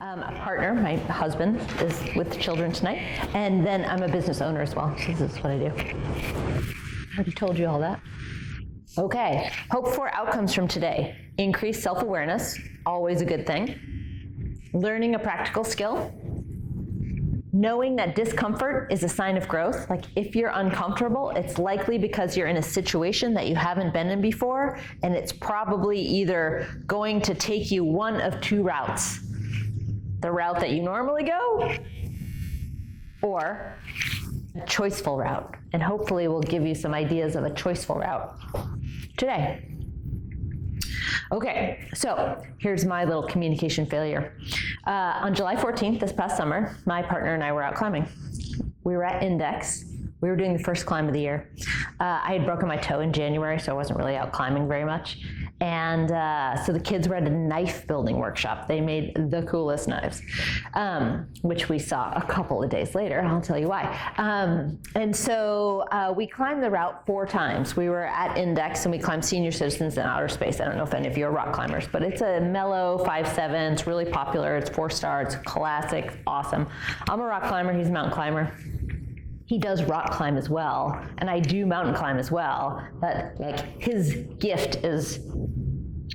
A partner, my husband, is with the children tonight, and then I'm a business owner as well, so this is what I do. I already told you all that. Okay, hope for outcomes from today. Increased self-awareness, always a good thing. Learning a practical skill. Knowing that discomfort is a sign of growth. Like if you're uncomfortable, it's likely because you're in a situation that you haven't been in before, and it's probably either going to take you one of two routes. The route that you normally go, or a choiceful route. And hopefully we'll give you some ideas of a choiceful route today. Okay, so here's my little communication failure. On July 14th, this past summer, my partner and I were out climbing. We were at Index. We were doing the first climb of the year. I had broken my toe in January, so I wasn't really out climbing very much. And so the kids were at a knife building workshop. They made the coolest knives, which we saw a couple of days later. I'll tell you why. And so we climbed the route 4 times. We were at Index and we climbed Senior Citizens in Outer Space. I don't know if any of you are rock climbers, but it's a mellow 5.7. It's really popular. It's 4-star. It's classic. Awesome. I'm a rock climber. He's a mountain climber. He does rock climb as well, and I do mountain climb as well, but like his gift is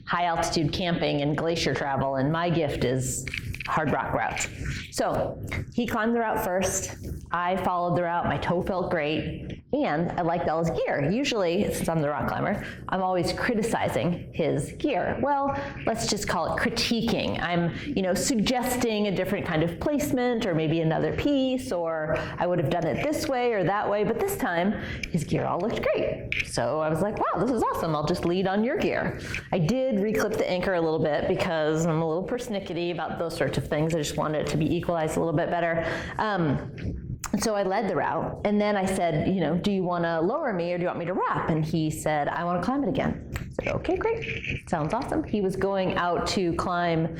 high altitude camping and glacier travel, and my gift is hard rock routes. So he climbed the route first. I followed the route. My toe felt great, and I liked all his gear. Usually, since I'm the rock climber, I'm always criticizing his gear. Well, let's just call it critiquing. I'm, suggesting a different kind of placement, or maybe another piece, or I would have done it this way or that way. But this time, his gear all looked great. So I was like, wow, this is awesome. I'll just lead on your gear. I did reclip the anchor a little bit because I'm a little persnickety about those sorts of things. I just wanted it to be equalized a little bit better. So I led the route, and then I said, do you want to lower me or do you want me to wrap? And he said, I want to climb it again. I said, okay, great. Sounds awesome. He was going out to climb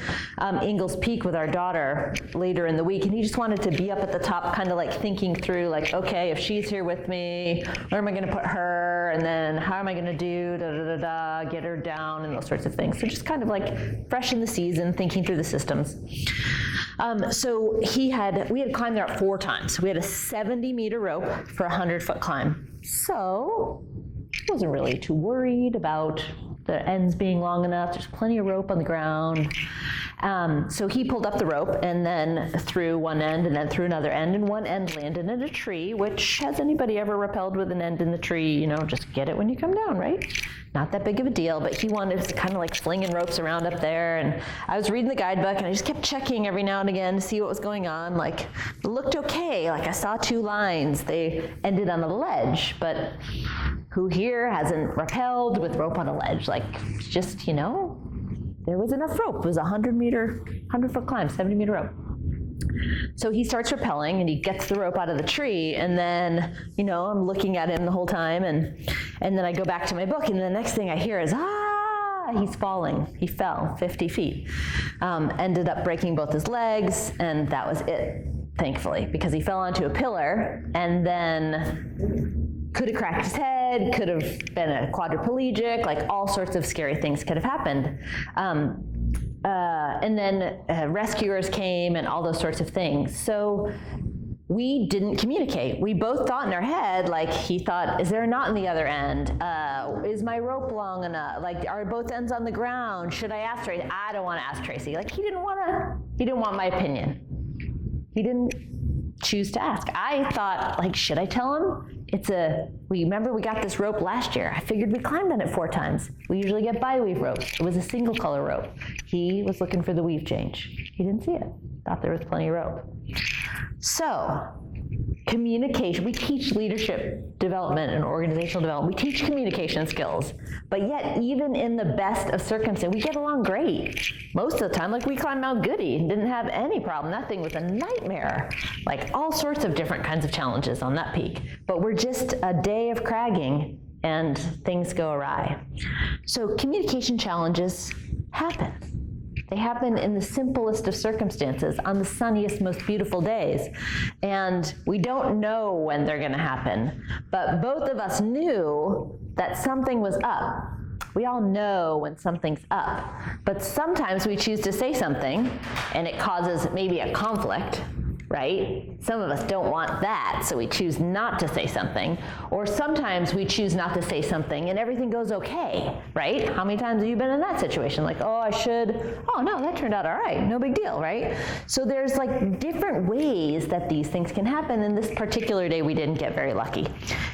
Ingalls Peak with our daughter later in the week, and he just wanted to be up at the top, kind of like thinking through, like, okay, if she's here with me, where am I going to put her? And then how am I going to do, get her down, and those sorts of things. So just kind of like fresh in the season, thinking through the systems. So we had climbed there 4 times. We had a 70-meter rope for a 100-foot climb. So I wasn't really too worried about the ends being long enough. There's plenty of rope on the ground. So he pulled up the rope and then threw one end and then threw another end, and one end landed in a tree, which, has anybody ever rappelled with an end in the tree? Just get it when you come down, right? Not that big of a deal, but he wanted to kind of like flinging ropes around up there, and I was reading the guidebook, and I just kept checking every now and again to see what was going on. Like, it looked okay. Like, I saw 2 lines. They ended on a ledge, but who here hasn't rappelled with rope on a ledge? Like, just, there was enough rope. It was a 100-foot climb, 70-meter rope. So he starts rappelling, and he gets the rope out of the tree, and then, I'm looking at him the whole time, and then I go back to my book, and the next thing I hear is, he's falling. He fell 50 feet. Ended up breaking both his legs, and that was it, thankfully, because he fell onto a pillar, and then could have cracked his head, could have been a quadriplegic, like all sorts of scary things could have happened. And then rescuers came and all those sorts of things. So we didn't communicate. We both thought in our head, like, he thought, is there a knot in the other end? Is my rope long enough? Like, are both ends on the ground? Should I ask Tracy? I don't want to ask Tracy. Like, he didn't want my opinion. He didn't choose to ask. I thought, like, should I tell him? Remember we got this rope last year. I figured we climbed on it 4 times. We usually get bi-weave ropes. It was a single color rope. He was looking for the weave change. He didn't see it. Thought there was plenty of rope. So, communication. We teach leadership development and organizational development. We teach communication skills. But yet, even in the best of circumstances, we get along great. Most of the time, like, we climbed Mount Goody and didn't have any problem. That thing was a nightmare. Like, all sorts of different kinds of challenges on that peak. But we're just a day of cragging, and things go awry. So communication challenges happen. They happen in the simplest of circumstances, on the sunniest, most beautiful days. And we don't know when they're going to happen. But both of us knew that something was up. We all know when something's up, but sometimes we choose to say something and it causes maybe a conflict, right? Some of us don't want that, so we choose not to say something. Or sometimes we choose not to say something and everything goes okay, right? How many times have you been in that situation? Like, oh, I should, oh no, that turned out all right, no big deal, right? So there's like different ways that these things can happen, and this particular day we didn't get very lucky.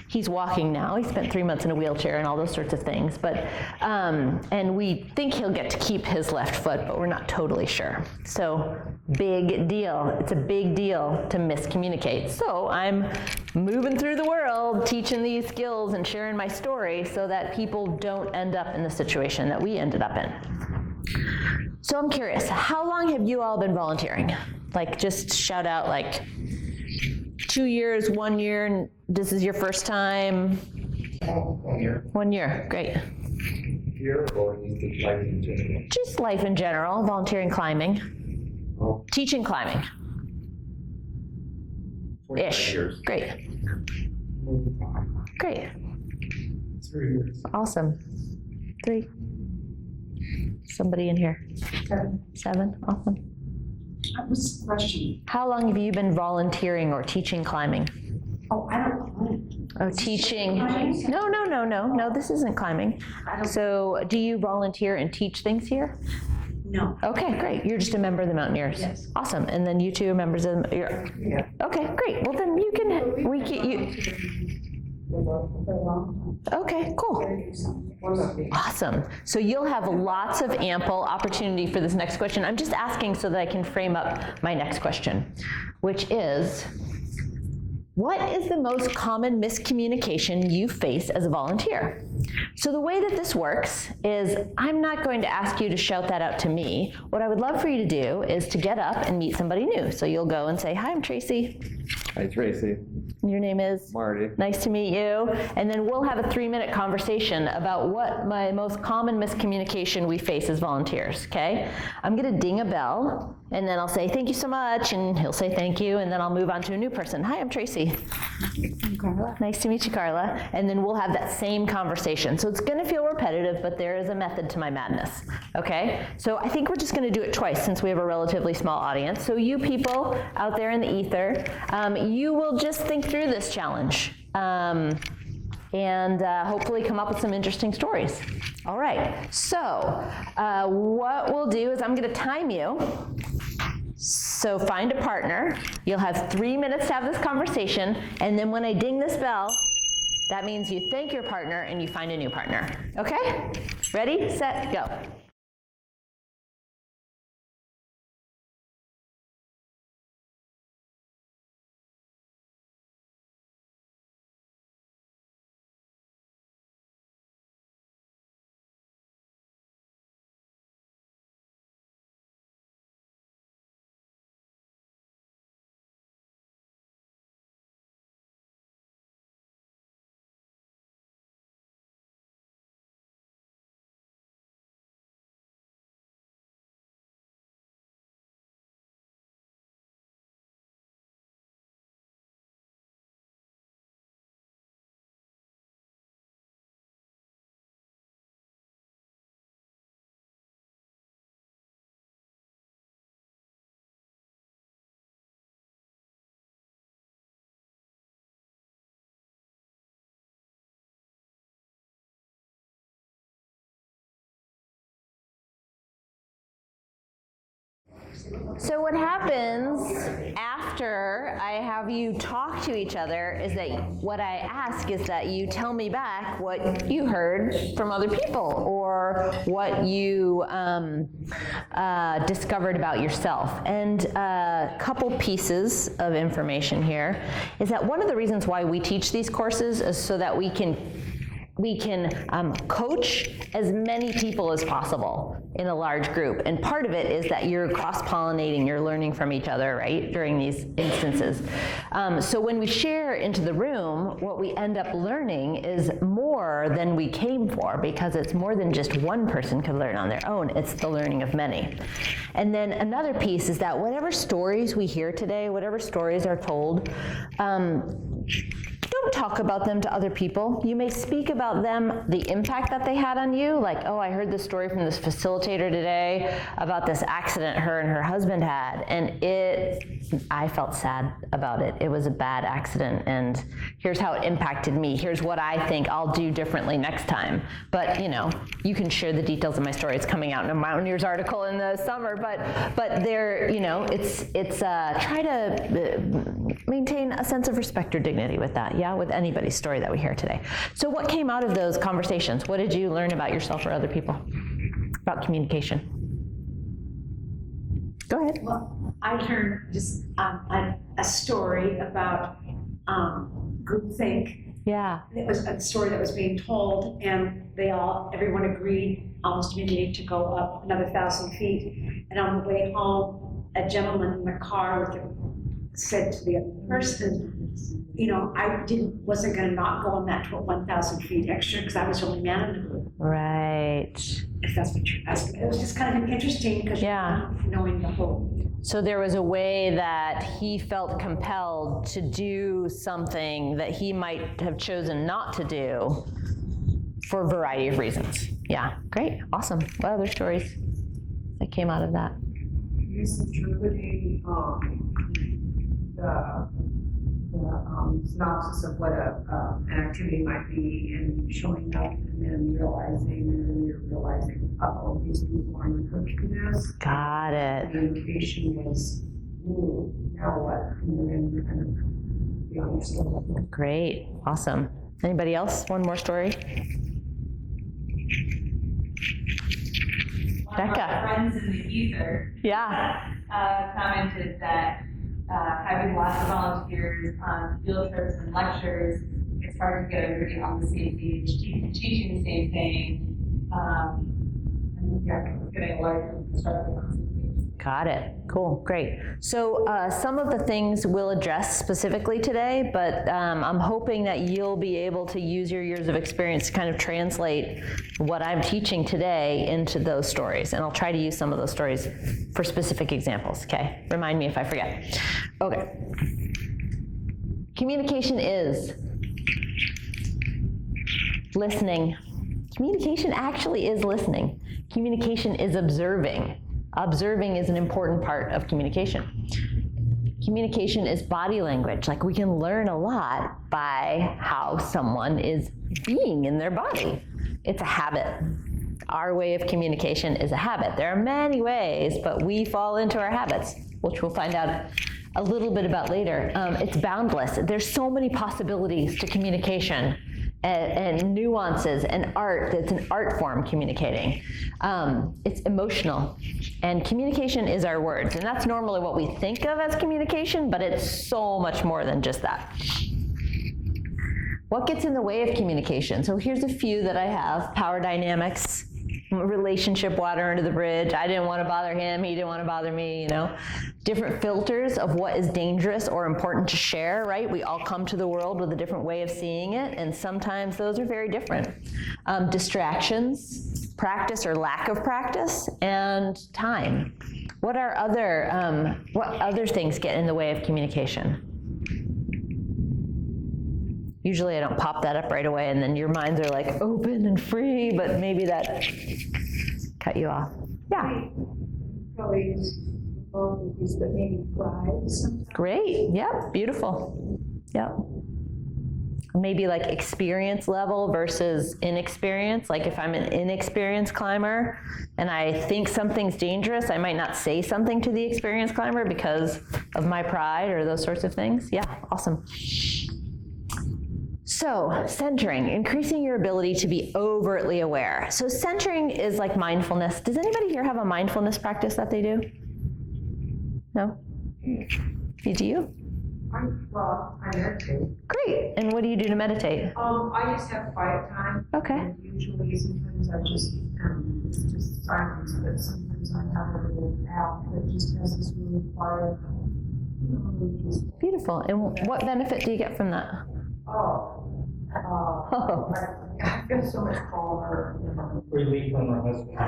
He's walking now, he spent 3 months in a wheelchair and all those sorts of things, but, and we think he'll get to keep his left foot, but we're not totally sure. So big deal, it's a big deal to miscommunicate. So I'm moving through the world, teaching these skills and sharing my story so that people don't end up in the situation that we ended up in. So I'm curious, how long have you all been volunteering? Like, just shout out like 2 years, 1 year, and this is your first time? 1 year. 1 year, great. Here, or just life in general? Just life in general, volunteering climbing. Oh, Teaching climbing. 25 Ish. years. Great. Great. 3 years. Awesome. 3. Somebody in here. 7. Awesome. That was the question. How long have you been volunteering or teaching climbing? Oh, I don't climb. Oh, teaching. No, this isn't climbing. So do you volunteer and teach things here? No. Okay, great. You're just a member of the Mountaineers. Yes. Awesome. And then you two are members of the, Yeah. okay, great. Well, then you can, we can, you, okay, cool. Awesome. So you'll have lots of ample opportunity for this next question. I'm just asking so that I can frame up my next question, which is, what is the most common miscommunication you face as a volunteer? So the way that this works is I'm not going to ask you to shout that out to me. What I would love for you to do is to get up and meet somebody new. So you'll go and say, hi, I'm Tracy. Hi, Tracy. Your name is? Marty. Nice to meet you. And then we'll have a 3-minute conversation about what my most common miscommunication we face as volunteers, okay? I'm gonna ding a bell, and then I'll say, thank you so much, and he'll say thank you, and then I'll move on to a new person. Hi, I'm Tracy. I'm Carla. Nice to meet you, Carla. And then we'll have that same conversation. So it's gonna feel repetitive, but there is a method to my madness, okay? So I think we're just gonna do it twice since we have a relatively small audience. So you people out there in the ether, you will just think through this challenge and hopefully come up with some interesting stories. All right, so what we'll do is I'm gonna time you. So find a partner. You'll have 3 minutes to have this conversation, and then when I ding this bell, that means you thank your partner and you find a new partner. Okay? Ready, set, go. So what happens after I have you talk to each other is that what I ask is that you tell me back what you heard from other people or what you discovered about yourself. And a couple pieces of information here is that one of the reasons why we teach these courses is so that we can coach as many people as possible in a large group. And part of it is that you're cross-pollinating, you're learning from each other, right, during these instances. So when we share into the room, what we end up learning is more than we came for, because it's more than just one person could learn on their own. It's the learning of many. And then another piece is that whatever stories we hear today, whatever stories are told, don't talk about them to other people. You may speak about them, the impact that they had on you, like, oh, I heard this story from this facilitator today about this accident her and her husband had, and I felt sad about it. It was a bad accident, and here's how it impacted me. Here's what I think I'll do differently next time. But, you can share the details of my story. It's coming out in a Mountaineers article in the summer, but there, it's try to maintain a sense of respect or dignity with that, with anybody's story that we hear today. So what came out of those conversations? What did you learn about yourself or other people about communication? Go ahead. Well, I heard just a story about groupthink. Yeah. It was a story that was being told, and everyone agreed almost immediately to go up another 1,000 feet. And on the way home, a gentleman in the car said to the other person, I wasn't going to not go on that 1,000 feet extra because I was the only man in the group. Right. If that's what you're asking. It was just kind of interesting because knowing the whole. So there was a way that he felt compelled to do something that he might have chosen not to do for a variety of reasons. Yeah, great, awesome. What other stories that came out of that? Misinterpreting the synopsis of what an activity might be and showing up and then realizing, oh, these people aren't equipped for this. Got it. The indication was, now what? And then kind of be honest with them. Great, awesome. Anybody else? One more story? One of Becca. our friends in the ether commented that having lots of volunteers on field trips and lectures, it's hard to get everybody on the same page, teaching the same thing, and getting a larger constructive on the same page. Got it. Cool. Great. So some of the things we'll address specifically today, but I'm hoping that you'll be able to use your years of experience to kind of translate what I'm teaching today into those stories. And I'll try to use some of those stories for specific examples, okay? Remind me if I forget. Okay. Communication is listening. Communication actually is listening. Communication is observing. Observing is an important part of communication. Communication is body language. Like, we can learn a lot by how someone is being in their body. It's a habit. Our way of communication is a habit. There are many ways, but we fall into our habits, which we'll find out a little bit about later. It's boundless. There's so many possibilities to communication. And nuances and art. It's an art form, communicating. It's emotional. And communication is our words. And that's normally what we think of as communication, but it's so much more than just that. What gets in the way of communication? So here's a few that I have. Power dynamics, relationship, water under the bridge. I didn't want to bother him. He didn't want to bother me, Different filters of what is dangerous or important to share, right? We all come to the world with a different way of seeing it, and sometimes those are very different. Distractions, practice or lack of practice, and time. What other things get in the way of communication? Usually I don't pop that up right away, and then your minds are like open and free, but maybe that cut you off. Yeah. Probably both of these, but maybe pride sometimes. Great. Yep. Beautiful. Yep. Maybe like experience level versus inexperience. Like if I'm an inexperienced climber and I think something's dangerous, I might not say something to the experienced climber because of my pride or those sorts of things. Yeah. Awesome. So, centering, increasing your ability to be overtly aware. So centering is like mindfulness. Does anybody here have a mindfulness practice that they do? No? Do you? I meditate. Great. And what do you do to meditate? I just have quiet time. Okay. And usually, sometimes I just silence, but sometimes I have a little app that just has this really quiet. Beautiful. And what benefit do you get from that? I feel so much calmer. Relief from her husband.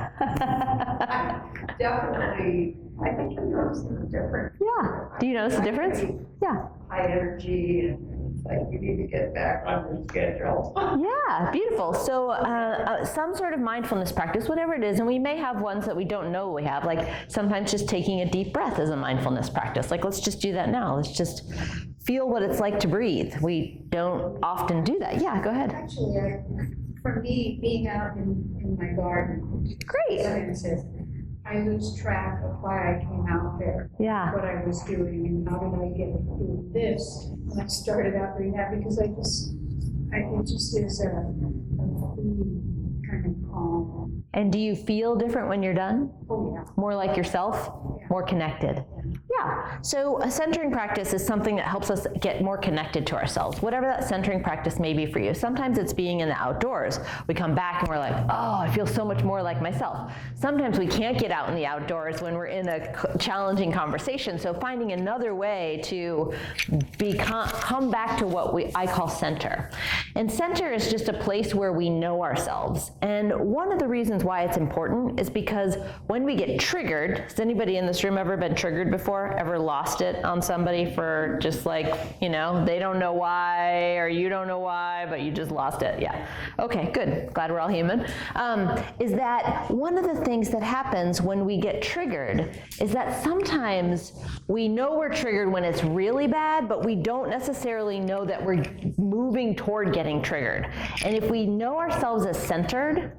Definitely, I think I'm noticing a difference. Yeah. Do you notice a difference? Yeah. High energy and like, you need to get back on your schedule. Yeah, beautiful. So some sort of mindfulness practice, whatever it is, and we may have ones that we don't know we have, like sometimes just taking a deep breath is a mindfulness practice. Like, let's just do that now. Let's just feel what it's like to breathe. We don't often do that. Yeah, go ahead. Actually, for me, being out in my garden, Great. I lose track of why I came out there, Yeah. what I was doing, and how did I get to do this. And I started out doing that because it just is a kind of calm. And do you feel different when you're done? Oh, yeah. More like yourself? More connected? Yeah. So a centering practice is something that helps us get more connected to ourselves, whatever that centering practice may be for you. Sometimes it's being in the outdoors. We come back and we're like, oh, I feel so much more like myself. Sometimes we can't get out in the outdoors when we're in a challenging conversation. So finding another way to come back to what I call center. And center is just a place where we know ourselves. And one of the reasons why it's important is because when we get triggered, has anybody in this room ever been triggered before? Ever lost it on somebody for just like, they don't know why, or you don't know why, but you just lost it? Yeah. Okay, good. Glad we're all human. Is that one of the things that happens when we get triggered is that sometimes we know we're triggered when it's really bad, but we don't necessarily know that we're moving toward getting triggered. And if we know ourselves as centered,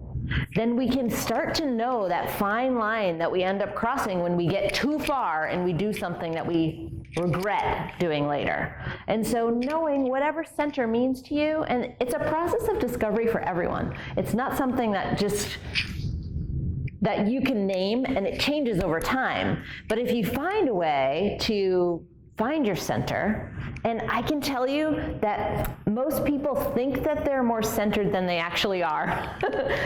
then we can start to know that fine line that we end up crossing when we get too far and we do something that we regret doing later. And so knowing whatever center means to you, and it's a process of discovery for everyone. It's not something that you can name, and it changes over time. But if you find a way to find your center, and I can tell you that most people think that they're more centered than they actually are.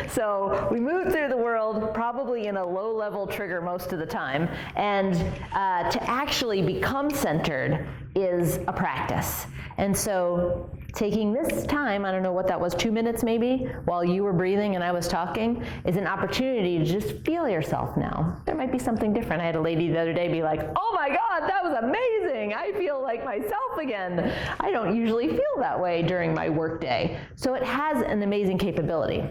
So we move through the world probably in a low-level trigger most of the time, and to actually become centered is a practice. And so taking this time, I don't know what that was, 2 minutes maybe, while you were breathing and I was talking, is an opportunity to just feel yourself now. There might be something different. I had a lady the other day be like, oh my God, that was amazing. I feel like myself again. I don't usually feel that way during my work day. So it has an amazing capability.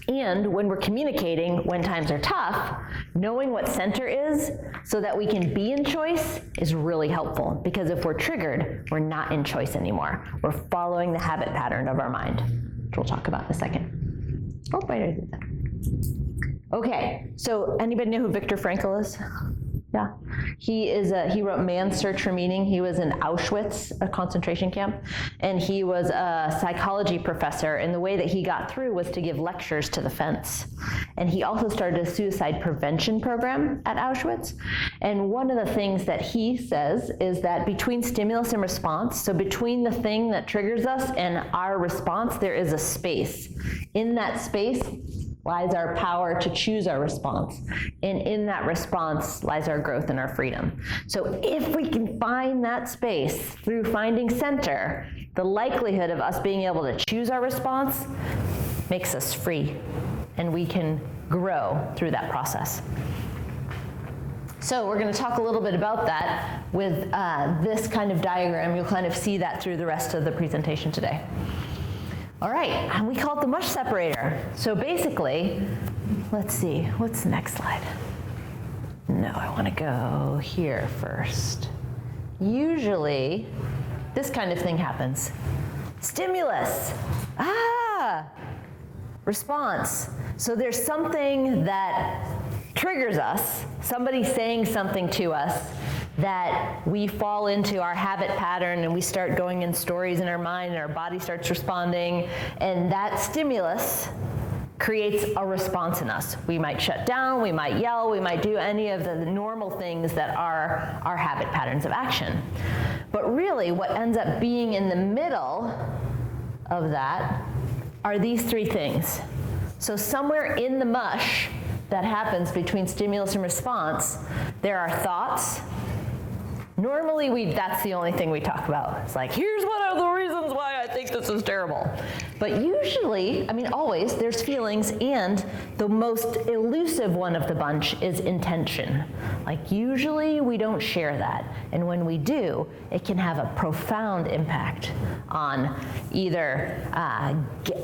And when we're communicating, when times are tough, knowing what center is so that we can be in choice is really helpful. Because if we're triggered, we're not in choice anymore. We're following the habit pattern of our mind, which we'll talk about in a second. Oh, wait, I did that. Okay, so anybody know who Viktor Frankl is? Yeah. He wrote Man's Search for Meaning. He was in Auschwitz, a concentration camp, and he was a psychology professor, and the way that he got through was to give lectures to the fence. And he also started a suicide prevention program at Auschwitz. And one of the things that he says is that between stimulus and response, so between the thing that triggers us and our response, there is a space. In that space lies our power to choose our response. And in that response lies our growth and our freedom. So if we can find that space through finding center, the likelihood of us being able to choose our response makes us free, and we can grow through that process. So we're going to talk a little bit about that with this kind of diagram. You'll kind of see that through the rest of the presentation today. All right, and we call it the Mush Separator. So basically, let's see, what's the next slide? No, I want to go here first. Usually, this kind of thing happens. Stimulus, response. So there's something that triggers us, somebody saying something to us, that we fall into our habit pattern and we start going in stories in our mind and our body starts responding, and that stimulus creates a response in us. We might shut down, we might yell, we might do any of the normal things that are our habit patterns of action. But really what ends up being in the middle of that are these three things. So somewhere in the mush that happens between stimulus and response, there are thoughts, Normally, that's the only thing we talk about. It's like, here's one of the reasons why I think this is terrible. But usually, I mean, always, there's feelings, and the most elusive one of the bunch is intention. Like, usually we don't share that. And when we do, it can have a profound impact on either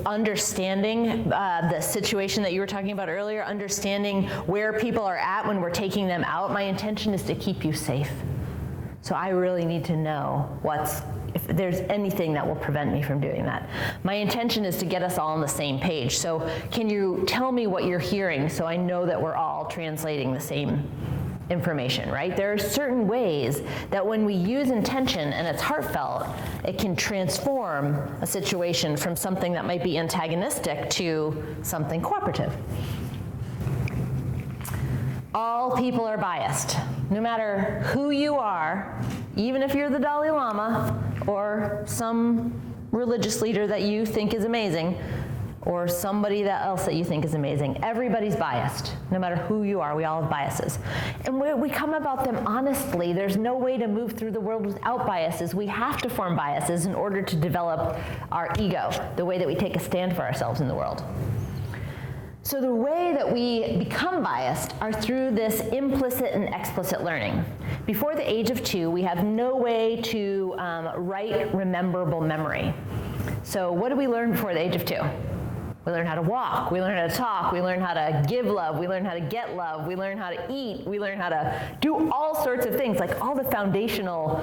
understanding the situation that you were talking about earlier, understanding where people are at when we're taking them out. My intention is to keep you safe. So I really need to know if there's anything that will prevent me from doing that. My intention is to get us all on the same page. So can you tell me what you're hearing so I know that we're all translating the same information, right? There are certain ways that when we use intention and it's heartfelt, it can transform a situation from something that might be antagonistic to something cooperative. All people are biased. No matter who you are, even if you're the Dalai Lama or some religious leader that you think is amazing, or somebody else that you think is amazing, everybody's biased. No matter who you are, we all have biases. And we come about them honestly. There's no way to move through the world without biases. We have to form biases in order to develop our ego, the way that we take a stand for ourselves in the world. So the way that we become biased are through this implicit and explicit learning. Before the age of 2, we have no way to write rememberable memory. So what do we learn before the age of 2? We learn how to walk, we learn how to talk, we learn how to give love, we learn how to get love, we learn how to eat, we learn how to do all sorts of things, like all the foundational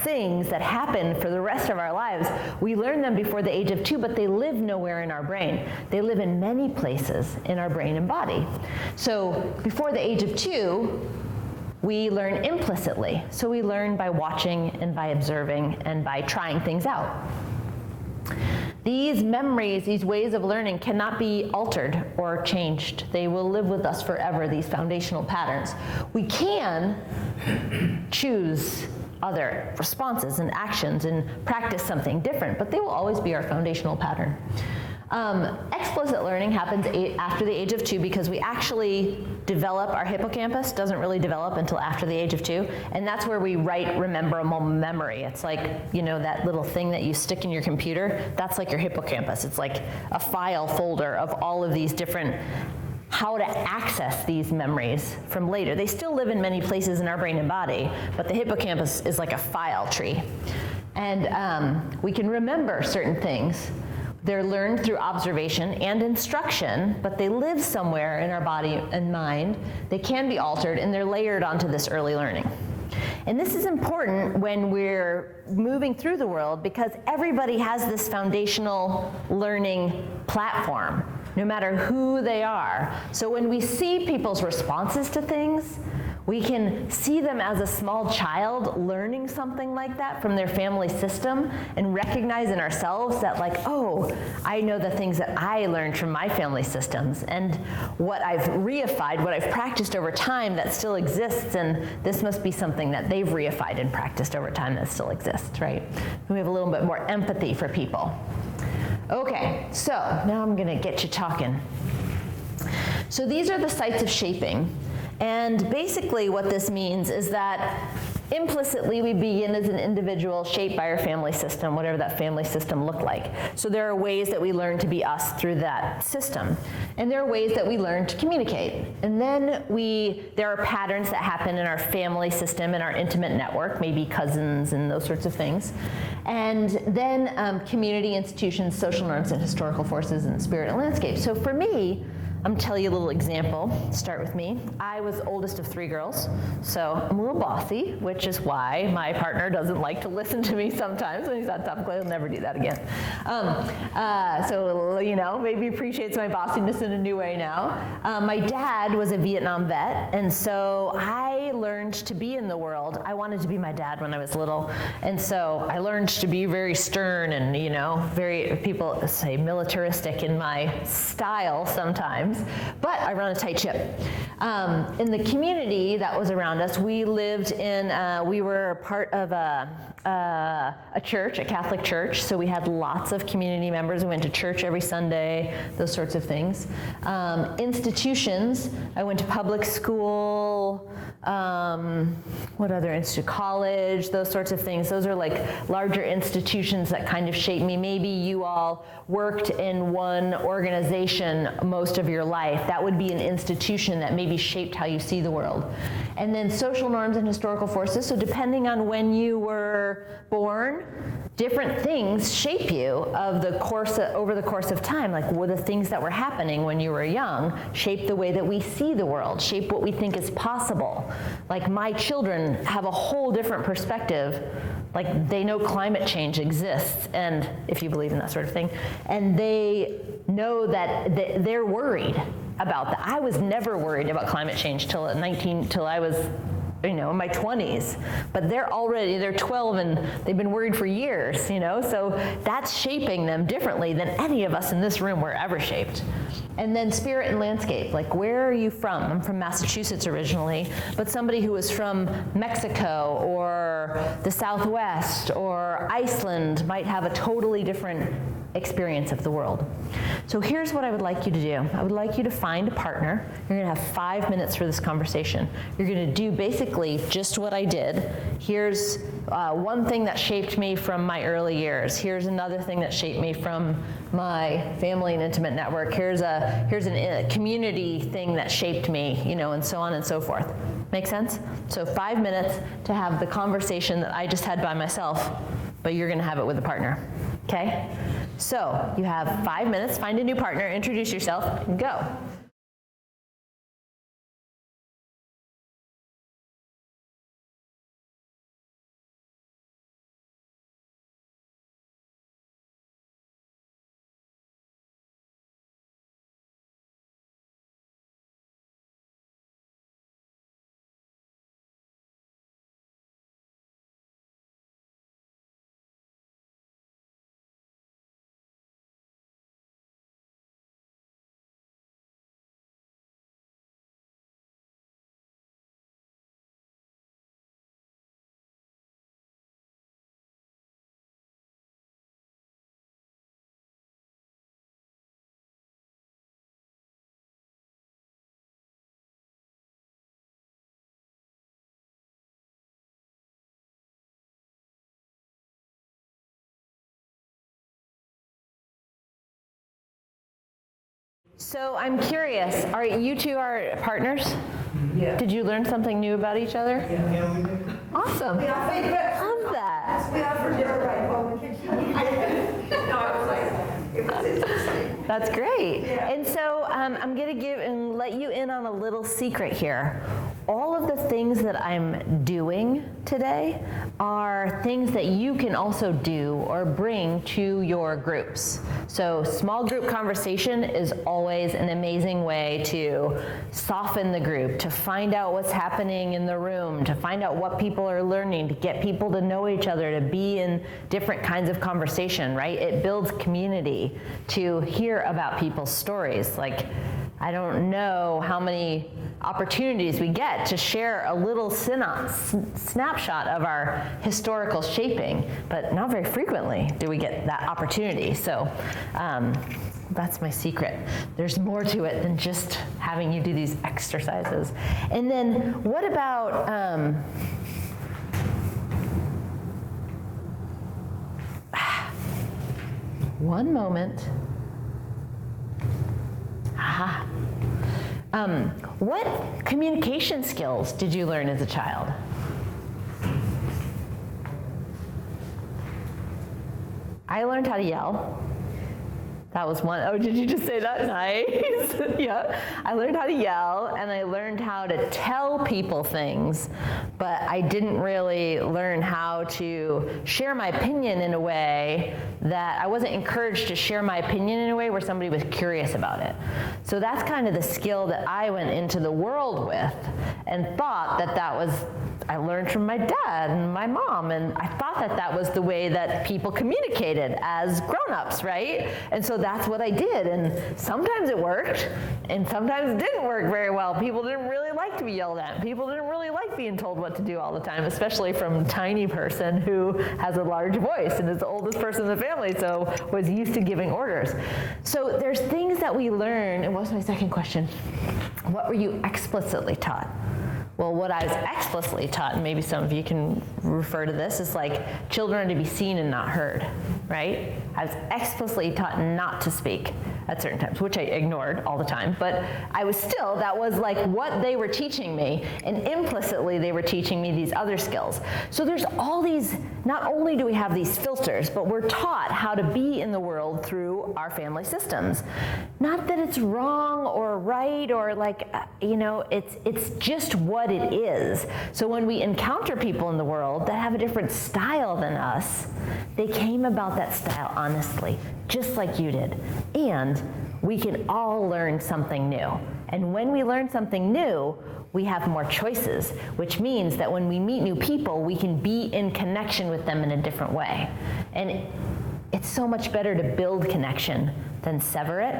things that happen for the rest of our lives. We learn them before the age of 2, but they live nowhere in our brain. They live in many places in our brain and body. So before the age of 2, we learn implicitly. So we learn by watching and by observing and by trying things out. These memories, these ways of learning cannot be altered or changed. They will live with us forever, these foundational patterns. We can choose other responses and actions and practice something different, but they will always be our foundational pattern. Explicit learning happens after the age of 2 because we actually develop, our hippocampus doesn't really develop until after the age of 2, and that's where we write rememberable memory. It's like, you know, that little thing that you stick in your computer, that's like your hippocampus. It's like a file folder of all of these different how to access these memories from later. They still live in many places in our brain and body, but the hippocampus is like a file tree. And we can remember certain things. They're learned through observation and instruction, but they live somewhere in our body and mind. They can be altered, and they're layered onto this early learning. And this is important when we're moving through the world because everybody has this foundational learning platform, no matter who they are. So when we see people's responses to things, we can see them as a small child learning something like that from their family system and recognize in ourselves that, like, oh, I know the things that I learned from my family systems and what I've reified, what I've practiced over time that still exists, and this must be something that they've reified and practiced over time that still exists, right? And we have a little bit more empathy for people. Okay, so now I'm gonna get you talking. So these are the sites of shaping. And basically what this means is that implicitly we begin as an individual shaped by our family system, whatever that family system looked like. So there are ways that we learn to be us through that system. And there are ways that we learn to communicate. And then there are patterns that happen in our family system and our intimate network, maybe cousins and those sorts of things. And then community, institutions, social norms, and historical forces and spirit and landscape. So for me, I'm gonna tell you a little example. Start with me. I was oldest of 3 girls, so I'm a little bossy, which is why my partner doesn't like to listen to me sometimes when he's on top. He'll never do that again. So, you know, maybe appreciates my bossiness in a new way now. My dad was a Vietnam vet, and so I learned to be in the world. I wanted to be my dad when I was little, and so I learned to be very stern and, you know, very, people say militaristic in my style sometimes. times, but I run a tight ship. In the community that was around us, we lived in, we were part of a church, a Catholic church, so we had lots of community members. We went to church every Sunday, those sorts of things. Institutions, I went to public school, what other institute, college, those sorts of things. Those are like larger institutions that kind of shape me. Maybe you all worked in one organization most of your life. That would be an institution that maybe shaped how you see the world. And then social norms and historical forces. So depending on when you were born, different things shape you over the course of time. Like what the things that were happening when you were young shape the way that we see the world, shape what we think is possible. Like my children have a whole different perspective. Like they know climate change exists, and if you believe in that sort of thing, and they know that they're worried about that. I was never worried about climate change till I was, in my 20s, but they're 12 and they've been worried for years, so that's shaping them differently than any of us in this room were ever shaped. And then spirit and landscape, like where are you from? I'm from Massachusetts originally, but somebody who was from Mexico or the Southwest or Iceland might have a totally different experience of the world. So here's what I would like you to do. I would like you to find a partner. You're gonna have 5 minutes for this conversation. You're gonna do basically just what I did. Here's one thing that shaped me from my early years. Here's another thing that shaped me from my family and intimate network. Here's a community thing that shaped me, and so on and so forth. Make sense? So 5 minutes to have the conversation that I just had by myself, but you're gonna have it with a partner, okay? So you have 5 minutes, find a new partner, introduce yourself, and go. So I'm curious, are you two are partners? Yeah. Did you learn something new about each other? Yeah, we did. Awesome. Love that. We offered dinner right home. No, I was like, it was interesting. That's great. Yeah. And so I'm going to let you in on a little secret here. All of the things that I'm doing today are things that you can also do or bring to your groups. So small group conversation is always an amazing way to soften the group, to find out what's happening in the room, to find out what people are learning, to get people to know each other, to be in different kinds of conversation, right? It builds community to hear about people's stories. Like, I don't know how many opportunities we get to share a little snapshot of our historical shaping, but not very frequently do we get that opportunity. So that's my secret. There's more to it than just having you do these exercises. And then what about, one moment. Aha. What communication skills did you learn as a child? I learned how to yell. That was one. Oh, did you just say that? Nice. Yeah. I learned how to yell, and I learned how to tell people things, but I didn't really learn how to share my opinion in a way that I wasn't encouraged to share my opinion in a way where somebody was curious about it. So that's kind of the skill that I went into the world with and thought that that was I learned from my dad and my mom, and I thought that that was the way that people communicated as grown-ups, right? And so that's what I did, and sometimes it worked, and sometimes it didn't work very well. People didn't really like to be yelled at. People didn't really like being told what to do all the time, especially from a tiny person who has a large voice and is the oldest person in the family, so was used to giving orders. So there's things that we learn, and what's my second question? What were you explicitly taught? Well, what I was explicitly taught, and maybe some of you can refer to this, is like children are to be seen and not heard, right? I was explicitly taught not to speak at certain times, which I ignored all the time, but I was still, that was like what they were teaching me, and implicitly they were teaching me these other skills. So there's all these, not only do we have these filters, but we're taught how to be in the world through our family systems. Not that it's wrong or right or like, it's just what it is. So when we encounter people in the world that have a different style than us, they came about that style honestly, just like you did. And we can all learn something new. And when we learn something new, we have more choices, which means that when we meet new people, we can be in connection with them in a different way. And it's so much better to build connection than sever it.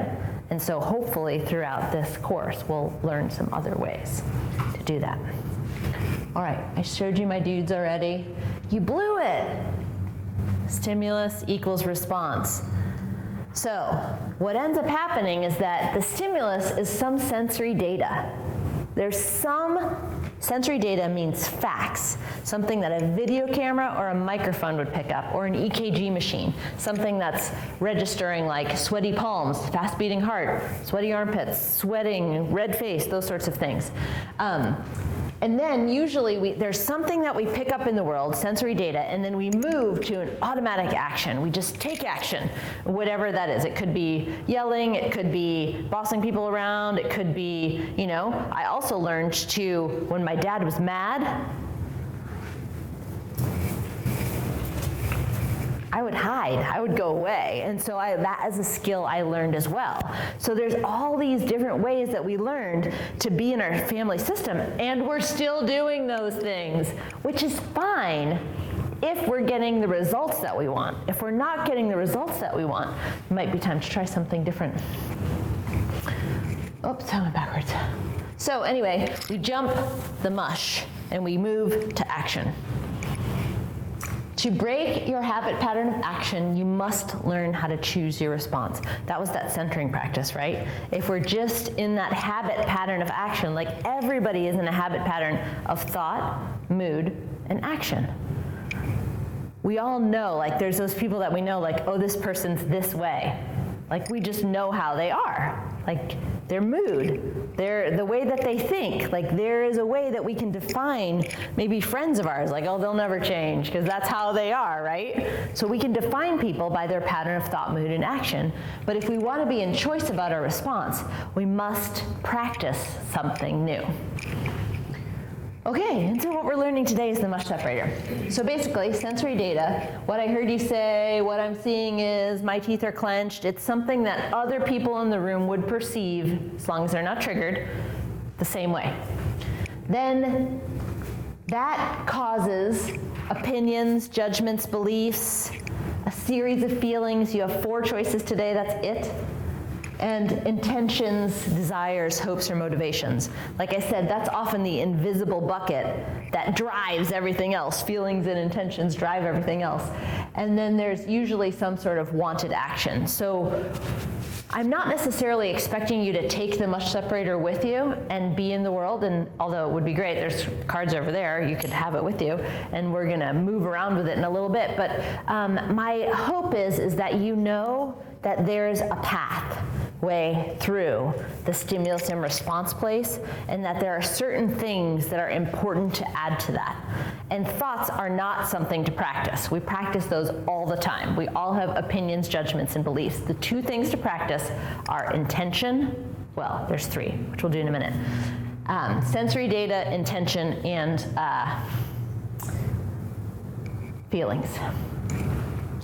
And so hopefully throughout this course, we'll learn some other ways to do that. All right, I showed you my dudes already. You blew it. Stimulus equals response. So what ends up happening is that the stimulus is some sensory data. There's some sensory data means facts, something that a video camera or a microphone would pick up, or an EKG machine, something that's registering like sweaty palms, fast beating heart, sweaty armpits, sweating, red face, those sorts of things. And then usually there's something that we pick up in the world, sensory data, and then we move to an automatic action. We just take action, whatever that is. It could be yelling, it could be bossing people around, it could be, I also learned to, when my dad was mad, I would hide, I would go away. And so that is a skill I learned as well. So there's all these different ways that we learned to be in our family system, and we're still doing those things, which is fine if we're getting the results that we want. If we're not getting the results that we want, it might be time to try something different. Oops, I went backwards. So anyway, we jump the mush and we move to action. To break your habit pattern of action, you must learn how to choose your response. That was that centering practice, right? If we're just in that habit pattern of action, like everybody is in a habit pattern of thought, mood, and action. We all know, like there's those people that we know, like, oh, this person's this way. Like we just know how they are. Like their mood, the way that they think. Like there is a way that we can define maybe friends of ours, like, oh, they'll never change because that's how they are, right? So we can define people by their pattern of thought, mood, and action. But if we want to be in choice about our response, we must practice something new. Okay, and so what we're learning today is the Mush Separator. So basically, sensory data, what I heard you say, what I'm seeing is my teeth are clenched. It's something that other people in the room would perceive, as long as they're not triggered, the same way. Then that causes opinions, judgments, beliefs, a series of feelings. You have 4 choices today, that's it. And intentions, desires, hopes, or motivations. Like I said, that's often the invisible bucket that drives everything else. Feelings and intentions drive everything else. And then there's usually some sort of wanted action. So I'm not necessarily expecting you to take the Mush Separator with you and be in the world, and although it would be great, there's cards over there, you could have it with you, and we're gonna move around with it in a little bit, but my hope is that you know that there's a pathway through the stimulus and response place, and that there are certain things that are important to add to that. And thoughts are not something to practice. We practice those all the time. We all have opinions, judgments, and beliefs. The 2 things to practice are intention, well, there's 3, which we'll do in a minute. Sensory data, intention, and feelings.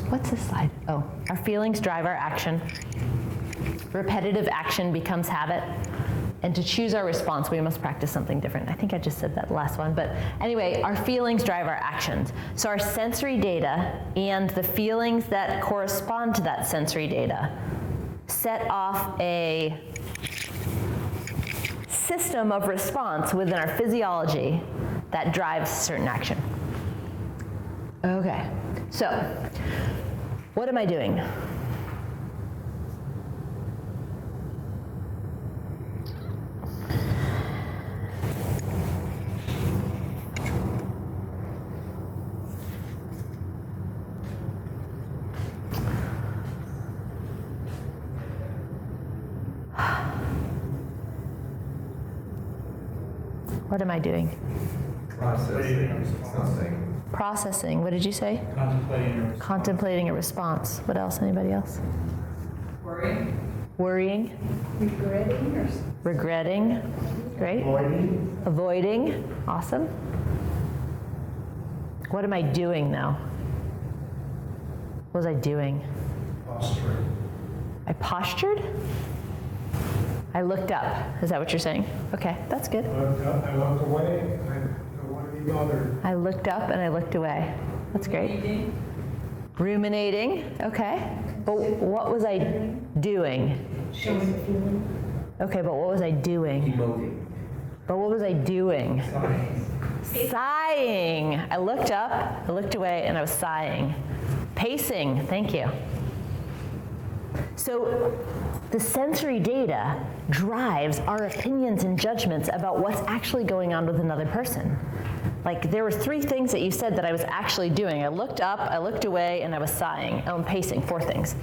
What's this slide? Oh, our feelings drive our action. Repetitive action becomes habit. And to choose our response, we must practice something different. I think I just said that last one, but anyway, our feelings drive our actions. So our sensory data and the feelings that correspond to that sensory data set off a system of response within our physiology that drives certain action. Okay, so what am I doing? What am I doing? Processing something. Processing. What did you say? Contemplating a response. What else? Anybody else? Worrying. Worrying. Regretting or Regretting. Great. Avoiding. Awesome. What am I doing now? What was I doing? Posturing. I postured? I looked up. Is that what you're saying? Okay, that's good. I looked away. I don't want to be bothered. I looked up and I looked away. That's great. Ruminating. Okay. But what was I doing? showing the feeling. Okay, but what was I doing? Emoting. But what was I doing? Sighing. I looked up, I looked away, and I was sighing. Pacing. Thank you. So the sensory data drives our opinions and judgments about what's actually going on with another person. Like, there were 3 things that you said that I was actually doing. I looked up, I looked away, and I was sighing. Oh, I'm pacing, 4 things.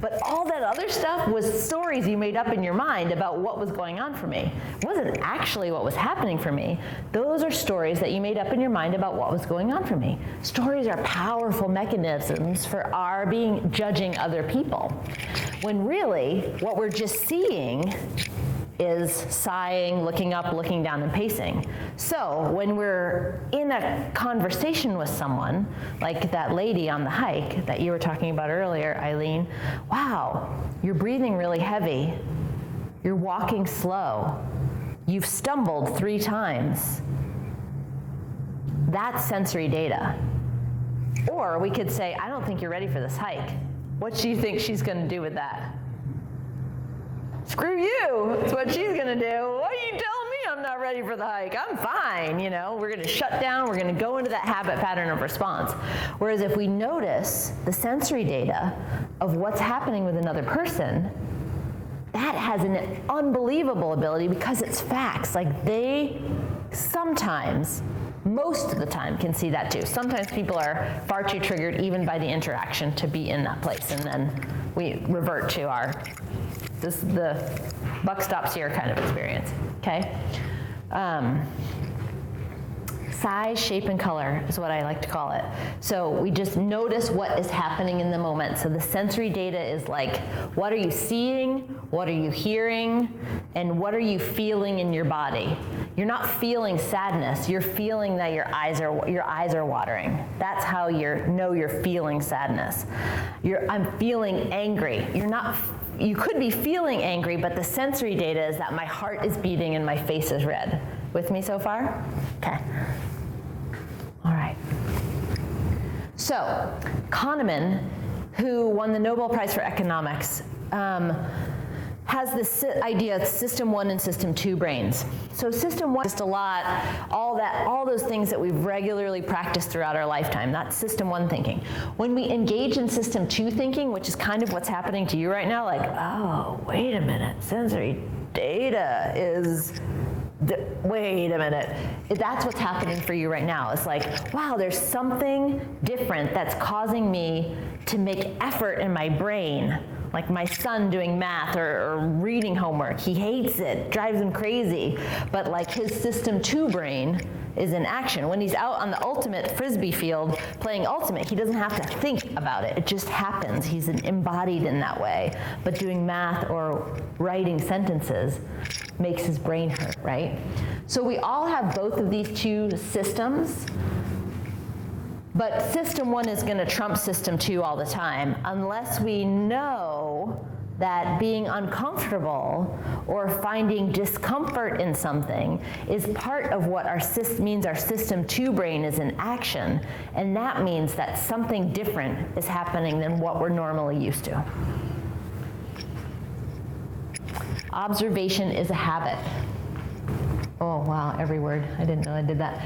But all that other stuff was stories you made up in your mind about what was going on for me. It wasn't actually what was happening for me. Those are stories that you made up in your mind about what was going on for me. Stories are powerful mechanisms for our judging other people. When really, what we're just seeing is sighing, looking up, looking down, and pacing. So when we're in a conversation with someone, like that lady on the hike that you were talking about earlier, Eileen, wow, you're breathing really heavy. You're walking slow. You've stumbled 3 times. That's sensory data. Or we could say, I don't think you're ready for this hike. What do you think she's gonna do with that? Screw you, that's what she's gonna do. What are you telling me I'm not ready for the hike? I'm fine, you know. We're gonna shut down, we're gonna go into that habit pattern of response. Whereas if we notice the sensory data of what's happening with another person, that has an unbelievable ability because it's facts. Like, they sometimes, most of the time, can see that too. Sometimes people are far too triggered even by the interaction to be in that place, and then we revert to our the buck stops here kind of experience, okay? Size, shape, and color is what I like to call it. So we just notice what is happening in the moment. So the sensory data is like, what are you seeing, what are you hearing, and what are you feeling in your body? You're not feeling sadness, you're feeling that your eyes are watering. That's how you're feeling sadness. I'm feeling angry. You could be feeling angry, but the sensory data is that my heart is beating and my face is red. With me so far? Okay. All right. So, Kahneman, who won the Nobel Prize for Economics, has this idea of system 1 and system 2 brains. So system 1 is just a lot, all those things that we've regularly practiced throughout our lifetime. That's system 1 thinking. When we engage in system 2 thinking, which is kind of what's happening to you right now, like, oh, wait a minute, sensory data is, wait a minute. That's what's happening for you right now. It's like, wow, there's something different that's causing me to make effort in my brain. Like my son doing math or reading homework. He hates it, drives him crazy. But like his system 2 brain is in action. When he's out on the ultimate frisbee field playing ultimate, he doesn't have to think about it. It just happens. He's embodied in that way. But doing math or writing sentences makes his brain hurt, right? So we all have both of these 2 systems. But system 1 is going to trump system 2 all the time unless we know that being uncomfortable or finding discomfort in something is part of what means our system 2 brain is in action, and that means that something different is happening than what we're normally used to. Observation is a habit. Oh, wow, every word. I didn't know I did that.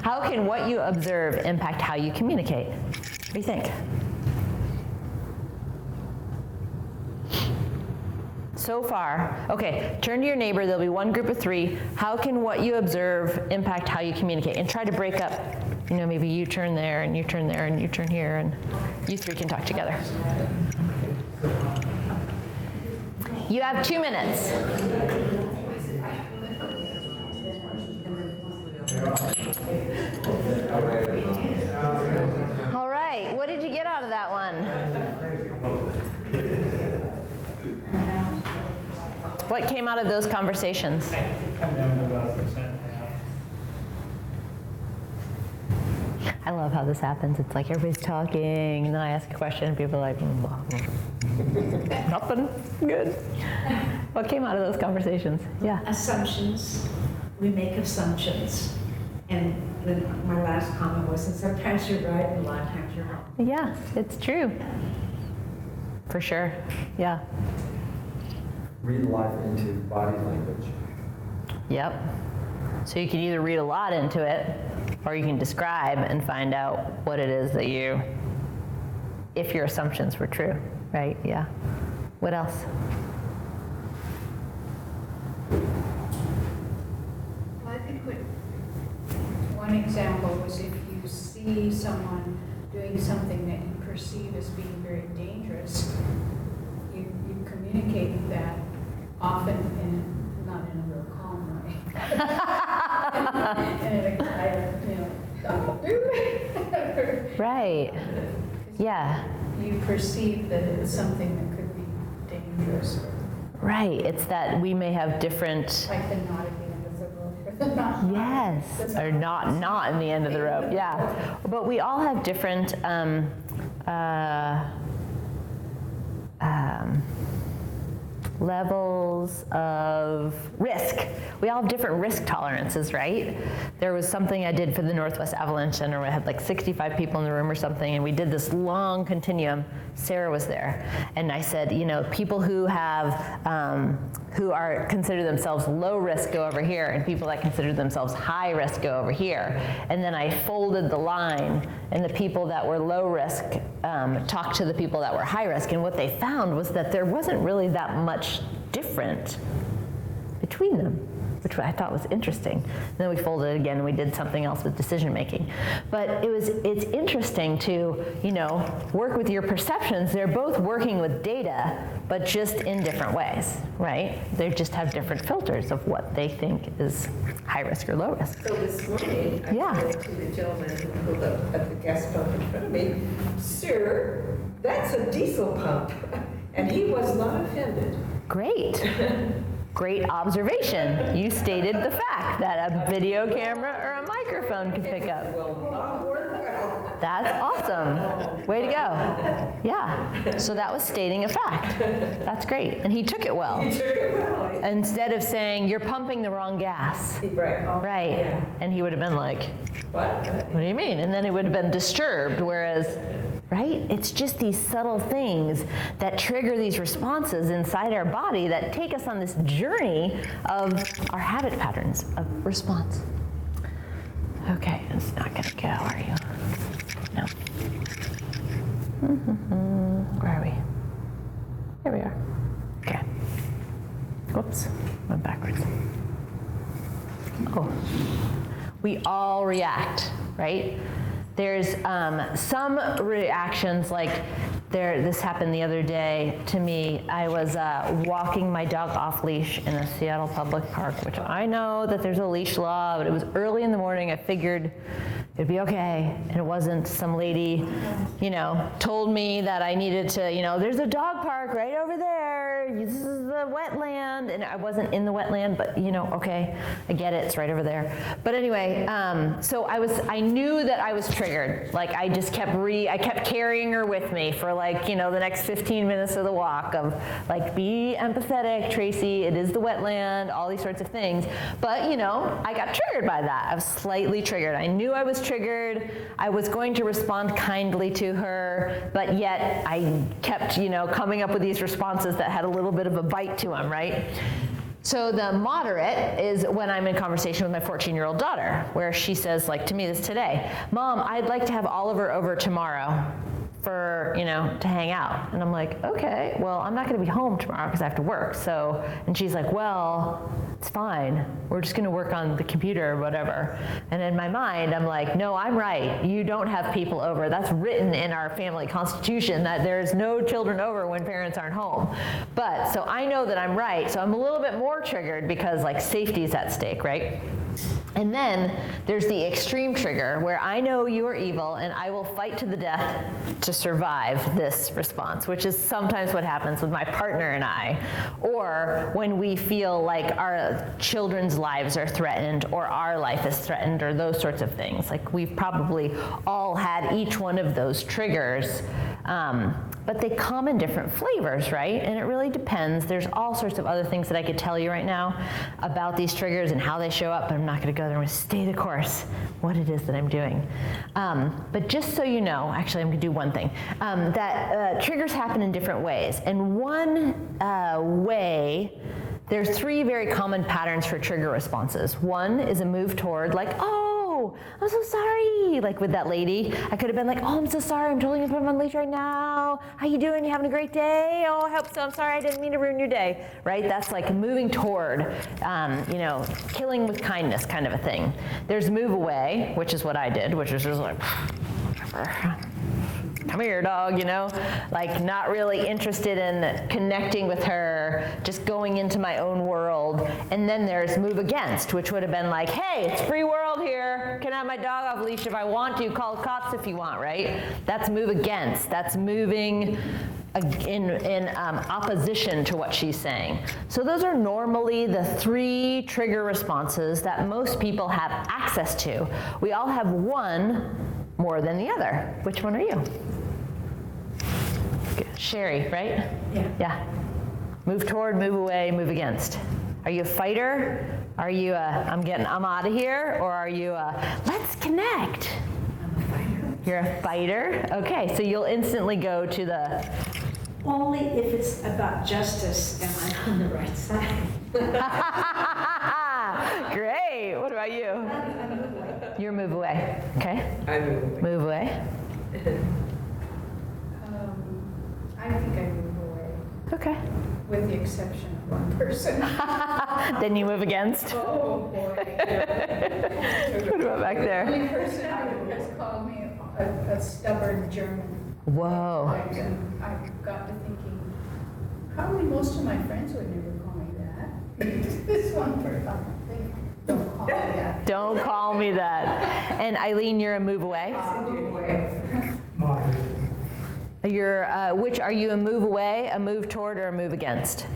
How can what you observe impact how you communicate? What do you think? So far, okay, turn to your neighbor. There'll be one group of 3. How can what you observe impact how you communicate? And try to break up. You know, maybe you turn there, and you turn there, and you turn here, and you 3 can talk together. You have 2 minutes. All right, what did you get out of that one? What came out of those conversations? Come down to about 6.5. I love how this happens. It's like everybody's talking, and then I ask a question, and people are like, nothing, good. What came out of those conversations? Yeah. Assumptions. We make assumptions. And then my last comment was, and sometimes you're right, and a lot of times you're wrong. Yeah, it's true. For sure, yeah. Read life into body language. Yep. So you can either read a lot into it, or you can describe and find out what it is that if your assumptions were true, right? Yeah. What else? Well, I think one example was if you see someone doing something that you perceive as being very dangerous, you communicate that often not in a real calm way. And in a kind of, don't do it. Right. Yeah. You perceive that it's something that could be dangerous. Right. It's that we may have different. Like the knot at the end of the rope. Or the knot. Yes. Or not in the end of the rope. Yeah. But we all have different. Levels of risk. We all have different risk tolerances, right? There was something I did for the Northwest Avalanche Center where I had like 65 people in the room or something, and we did this long continuum. Sarah was there, and I said, you know, people who consider themselves low risk go over here, and people that consider themselves high risk go over here. And then I folded the line, and the people that were low risk talked to the people that were high risk, and what they found was that there wasn't really that much different between them, which I thought was interesting. And then we folded it again and we did something else with decision making. But it's interesting to, you know, work with your perceptions. They're both working with data, but just in different ways, right? They just have different filters of what they think is high risk or low risk. So this morning, I said to the gentleman who pulled up at the gas pump in front of me, "Sir, that's a diesel pump." And he was not offended. Great. Great observation. You stated the fact that a video camera or a microphone can pick up. That's awesome. Way to go. Yeah. So that was stating a fact. That's great. And he took it well. He took it well. Instead of saying, you're pumping the wrong gas. Right. Right. Yeah. And he would have been like, What? what do you mean? And then he would have been disturbed, whereas, right? It's just these subtle things that trigger these responses inside our body that take us on this journey of our habit patterns of response. Okay, it's not gonna go, are you? No. Where are we? Here we are. Okay. Whoops, went backwards. Oh, we all react, right? There's some reactions like this happened the other day to me. I was walking my dog off leash in a Seattle public park, which I know that there's a leash law, but it was early in the morning. I figured it'd be okay. And it wasn't. Some lady, you know, told me that I needed to, you know, there's a dog park right over there. here. This is the wetland. And I wasn't in the wetland, but okay, I get it. It's right over there. But anyway, so I knew that I was triggered. Like I just I kept carrying her with me for like, the next 15 minutes of the walk of like, be empathetic, Tracy, it is the wetland, all these sorts of things. But, I got triggered by that. I was slightly triggered. I knew I was triggered. I was going to respond kindly to her, but yet I kept, coming up with these responses that had a little bit of a bite to them, right? So the moderate is when I'm in conversation with my 14-year-old daughter, where she says, like to me this today, Mom, I'd like to have Oliver over tomorrow for, to hang out. And I'm like, okay, well, I'm not going to be home tomorrow because I have to work. So, and she's like, well, it's fine. We're just going to work on the computer or whatever. And in my mind, I'm like, no, I'm right. You don't have people over. That's written in our family constitution that there's no children over when parents aren't home. But, so I know that I'm right. So I'm a little bit more triggered because like safety is at stake, right? And then there's the extreme trigger where I know you are evil and I will fight to the death to survive this response, which is sometimes what happens with my partner and I, or when we feel like our children's lives are threatened or our life is threatened or those sorts of things. Like we've probably all had each one of those triggers, but they come in different flavors, right? And it really depends. There's all sorts of other things that I could tell you right now about these triggers and how they show up, but I'm not going to go there. I'm going to stay the course, what it is that I'm doing. But just so you know, actually I'm going to do one thing, that triggers happen in different ways. And one way, there's 3 very common patterns for trigger responses. One is a move toward like, oh, I'm so sorry. Like with that lady, I could have been like, oh, I'm so sorry. I'm totally going to put on late right now. How you doing? You having a great day? Oh, I hope so. I'm sorry. I didn't mean to ruin your day. Right? That's like moving toward, killing with kindness kind of a thing. There's move away, which is what I did, which is just like, come here, dog, like not really interested in connecting with her, just going into my own world. And then there's move against, which would have been like, hey, it's free world here. Can I have my dog off leash if I want to? Call the cops if you want, right? That's move against. That's moving in opposition to what she's saying. So those are normally the 3 trigger responses that most people have access to. We all have one more than the other. Which one are you? Sherry, right? Yeah. Move toward, move away, move against. Are you a fighter? Are you I'm out of here? Or are you let's connect? I'm a fighter. You're a fighter? Okay, so you'll instantly go to the... Only if it's about justice am I on the right side. Great. What about you? You're move away. Okay. I move away. Move away. I think I move away, Okay. with the exception of one person. Then you move against. Oh, boy. What about back The there? only person who has called me a stubborn German. Whoa. And I got to thinking, probably most of my friends would never call me that. This one person, don't call me that. Don't call me that. And Eileen, you're a move away? Moderate. You're, which are you a move away, a move toward, or a move against?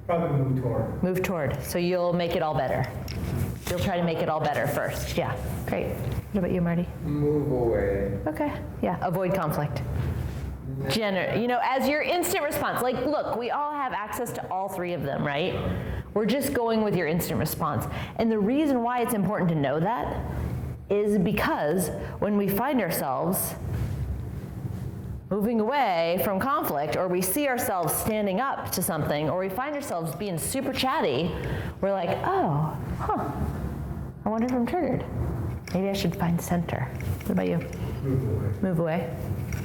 Probably move toward. Move toward. So you'll make it all better. You'll try to make it all better first. Yeah. Great. What about you, Marty? Move away. Okay. Yeah. Avoid conflict. As your instant response. Like, look, we all have access to all 3 of them, right? We're just going with your instant response. And the reason why it's important to know that is because when we find ourselves moving away from conflict, or we see ourselves standing up to something, or we find ourselves being super chatty, we're like, oh, I wonder if I'm triggered. Maybe I should find center. What about you? Move away. Move away.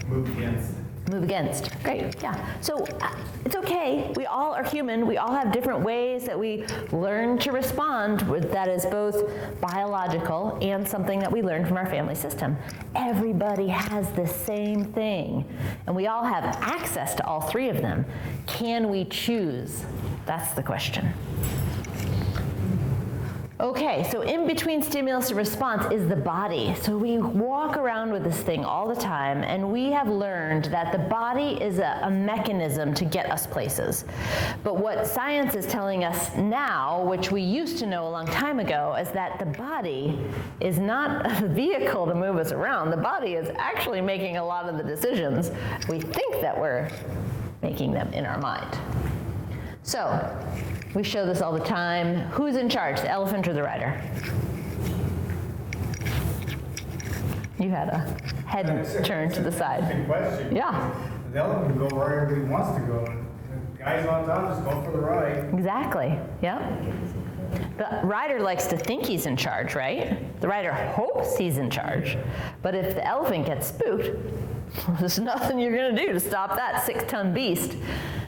Move against. Move against. Great, yeah. So it's okay. We all are human. We all have different ways that we learn to respond with that is both biological and something that we learn from our family system. Everybody has the same thing. And we all have access to all 3 of them. Can we choose? That's the question. Okay, so in between stimulus and response is the body. So we walk around with this thing all the time, and we have learned that the body is a mechanism to get us places. But what science is telling us now, which we used to know a long time ago, is that the body is not a vehicle to move us around. The body is actually making a lot of the decisions. We think that we're making them in our mind. So, we show this all the time. Who's in charge, the elephant or the rider? You had a head turn to the side. Good question. Yeah. The elephant can go wherever he wants to go. The guys on top just go for the ride. Exactly, yep. The rider likes to think he's in charge, right? The rider hopes he's in charge. But if the elephant gets spooked, there's nothing you're gonna do to stop that 6-ton beast.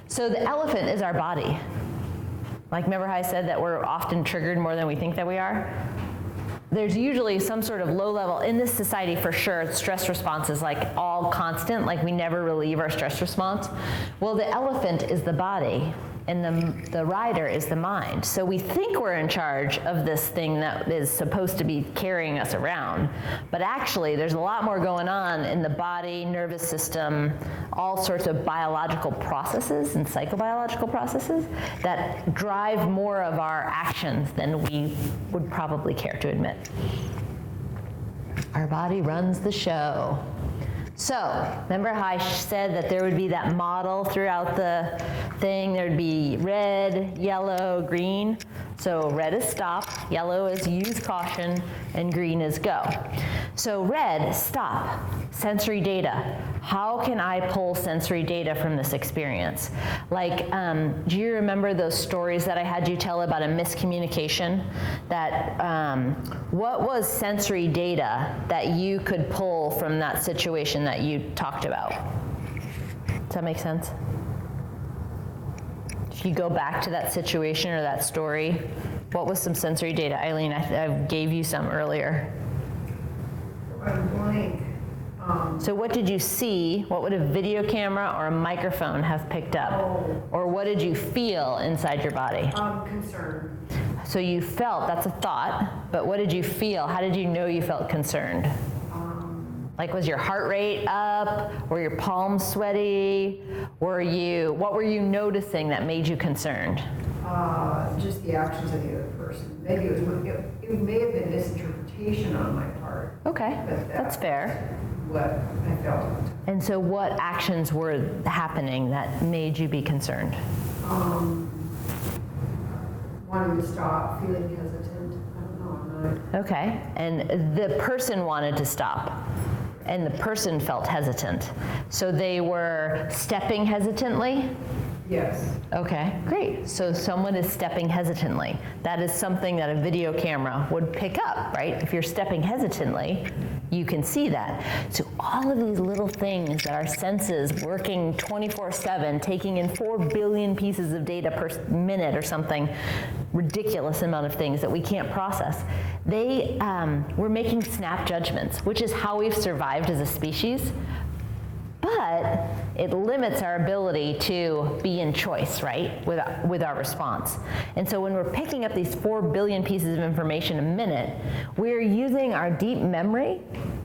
So the elephant is our body. Like, remember how I said that we're often triggered more than we think that we are? There's usually some sort of low level, in this society for sure, stress response is like all constant, like we never relieve our stress response. Well, the elephant is the body, and the rider is the mind. So we think we're in charge of this thing that is supposed to be carrying us around, but actually there's a lot more going on in the body, nervous system, all sorts of biological processes and psychobiological processes that drive more of our actions than we would probably care to admit. Our body runs the show. So, remember how I said that there would be that model throughout the thing? There'd be red, yellow, green. So red is stop, yellow is use caution, and green is go. So red, stop, sensory data. How can I pull sensory data from this experience? Like, do you remember those stories that I had you tell about a miscommunication? That, what was sensory data that you could pull from that situation that you talked about? Does that make sense? If you go back to that situation or that story, what was some sensory data? Eileen, I gave you some earlier. I'm blank. So what did you see? What would a video camera or a microphone have picked up? Or what did you feel inside your body? Concern. So you felt, that's a thought, but what did you feel? How did you know you felt concerned? Like, was your heart rate up? Were your palms sweaty? What were you noticing that made you concerned? Just the actions of the other person. Maybe it may have been misinterpretation on my part. Okay, But that's fair. What I felt. And so what actions were happening that made you be concerned? Wanting to stop, feeling hesitant. I don't know. I'm not. Okay, and the person wanted to stop, and the person felt hesitant. So they were stepping hesitantly? Yes. Okay, great. So someone is stepping hesitantly. That is something that a video camera would pick up, right? If you're stepping hesitantly, you can see that. So all of these little things that our senses working 24/7, taking in 4 billion pieces of data per minute or something, ridiculous amount of things that we can't process, we're making snap judgments, which is how we've survived as a species. But it limits our ability to be in choice, right, with our response. And so when we're picking up these 4 billion pieces of information a minute, we're using our deep memory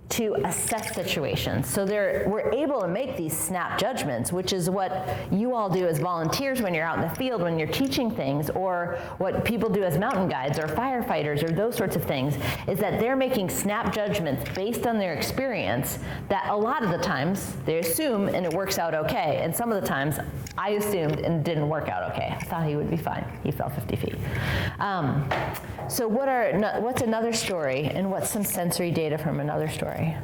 to assess situations. So we're able to make these snap judgments, which is what you all do as volunteers when you're out in the field, when you're teaching things, or what people do as mountain guides or firefighters or those sorts of things, is that they're making snap judgments based on their experience that a lot of the times they assume and it works out okay. And some of the times I assumed and it didn't work out okay. I thought he would be fine. He fell 50 feet. So what's another story, and what's some sensory data from another story?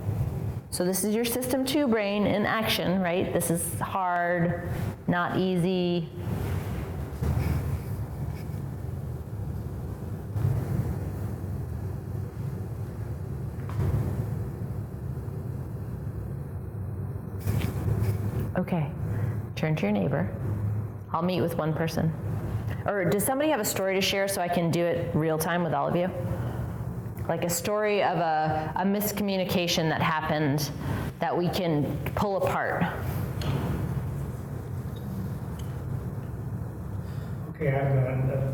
So this is your system 2 brain in action, right? This is hard, not easy. Okay, turn to your neighbor. I'll meet with one person. Or does somebody have a story to share so I can do it real time with all of you? Like a story of a miscommunication that happened that we can pull apart. Okay, I've got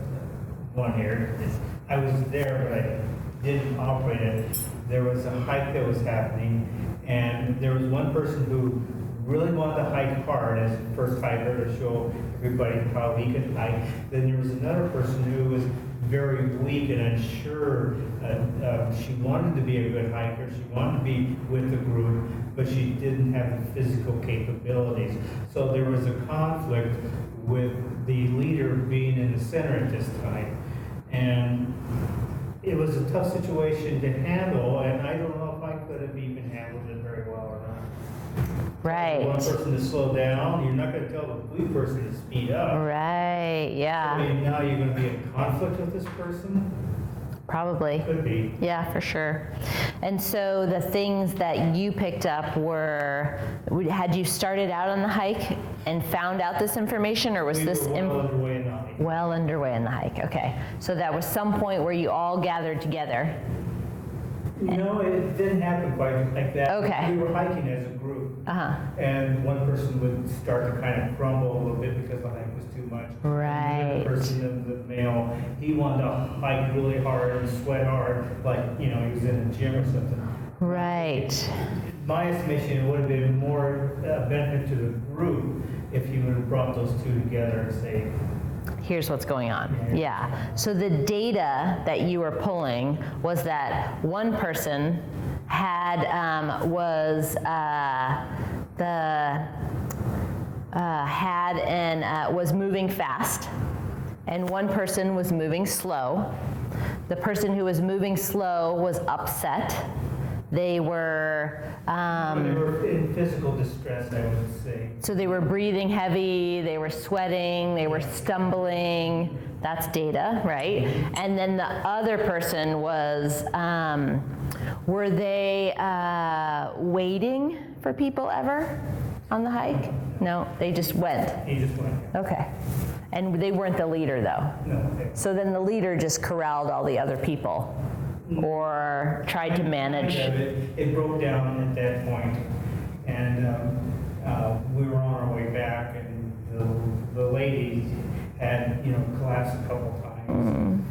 one here. I was there, but I didn't operate it. There was a hike that was happening, and there was one person who really wanted to hike hard as a first hiker to show everybody how he could hike. Then there was another person who was very weak and unsure. She wanted to be a good hiker. She wanted to be with the group, but she didn't have the physical capabilities. So there was a conflict with the leader being in the center at this time. And it was a tough situation to handle, and I don't know if I could have even handled it very well or not. Right. One person to slow down, you're not going to tell the weak person to speed up. Right, yeah. I mean, now you're going to be in conflict with this person? Probably. Could be. Yeah, for sure. And so the things that you picked up were, had you started out on the hike and found out this information, or was We this were well underway in the hike. well underway in the hike? Okay. So that was some point where you all gathered together. No, it didn't happen quite like that. Okay. We were hiking as a group, Uh-huh. and one person would start to kind of crumble a little bit because the hike was too much. Right. And the other person, the male, he wanted to hike really hard and sweat hard, like, he was in a gym or something. Right. My estimation, it would have been more benefit to the group if he would have brought those two together and say, Here's what's going on. Yeah. So the data that you were pulling was that one person had was moving fast, and one person was moving slow. The person who was moving slow was upset. They were in physical distress, I would say. So they were breathing heavy, they were sweating, they were stumbling. That's data, right? And then the other person was, were they waiting for people ever on the hike? No, they just went. He just went. Okay. And they weren't the leader though. No, okay. So then the leader just corralled all the other people or tried to manage. It broke down at that point, and we were on our way back, and the lady had collapsed a couple times.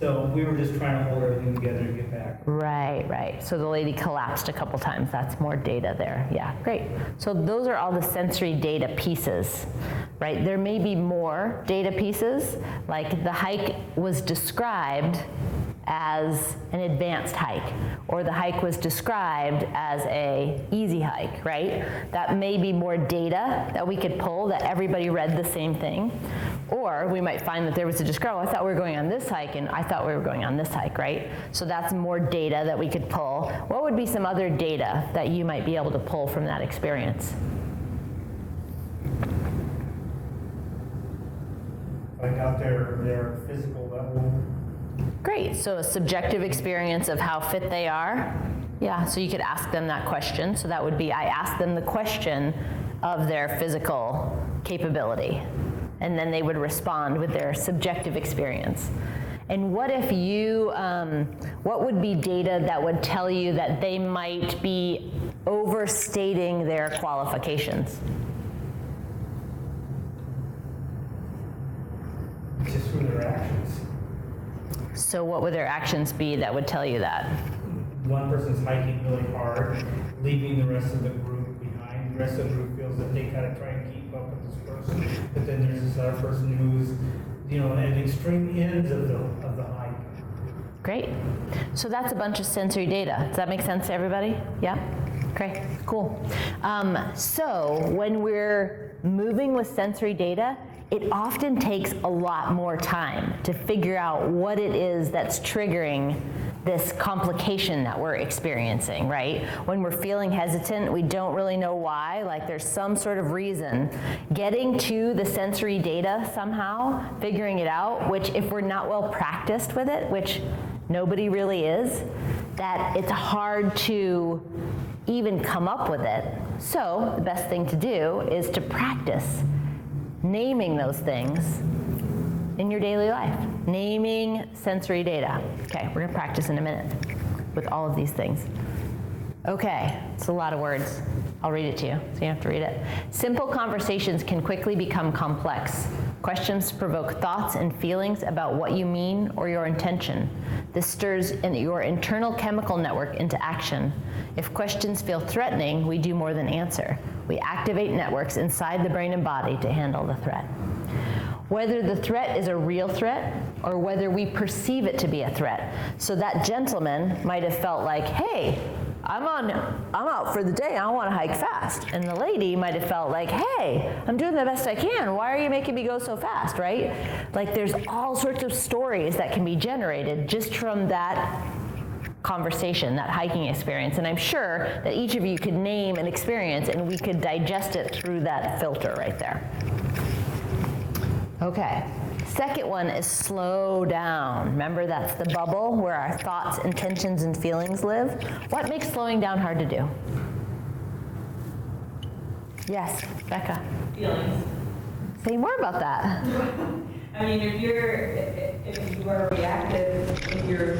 So we were just trying to hold everything together to get back. Right. So the lady collapsed a couple times. That's more data there. Yeah, great. So those are all the sensory data pieces, right? There may be more data pieces, like the hike was described as an advanced hike, or the hike was described as a easy hike, right? That may be more data that we could pull, that everybody read the same thing. Or we might find that there was a description, I thought we were going on this hike, and I thought we were going on this hike, right? So that's more data that we could pull. What would be some other data that you might be able to pull from that experience? Find out their physical level. Great, so a subjective experience of how fit they are. Yeah, so you could ask them that question. So that would be, I asked them the question of their physical capability. And then they would respond with their subjective experience. And what if you, what would be data that would tell you that they might be overstating their qualifications? Just from their actions. So what would their actions be that would tell you that? One person's hiking really hard, leaving the rest of the group behind. The rest of the group feels that they gotta try and keep up with this person. But then there's this other person who's, at extreme ends of the hike. Great. So that's a bunch of sensory data. Does that make sense to everybody? Yeah? Great, cool. So when we're moving with sensory data, it often takes a lot more time to figure out what it is that's triggering this complication that we're experiencing, right? When we're feeling hesitant, we don't really know why, like there's some sort of reason. Getting to the sensory data somehow, figuring it out, which if we're not well practiced with it, which nobody really is, that it's hard to even come up with it. So the best thing to do is to practice naming those things in your daily life. Naming sensory data. Okay, we're gonna practice in a minute with all of these things. Okay, it's a lot of words. I'll read it to you, so you have to read it. Simple conversations can quickly become complex Questions provoke thoughts and feelings about what you mean or your intention. This stirs your internal chemical network into action. If questions feel threatening, we do more than answer. We activate networks inside the brain and body to handle the threat. Whether the threat is a real threat or whether we perceive it to be a threat. So that gentleman might have felt like, hey, I'm out for the day, I want to hike fast. And the lady might have felt like, hey, I'm doing the best I can. Why are you making me go so fast, right? Like there's all sorts of stories that can be generated just from that conversation, that hiking experience. And I'm sure that each of you could name an experience and we could digest it through that filter right there. Okay. Second one is slow down. Remember, that's the bubble where our thoughts, intentions, and feelings live. What makes slowing down hard to do? Yes, Becca. Feelings. Say more about that. I mean, if you are reactive, if you're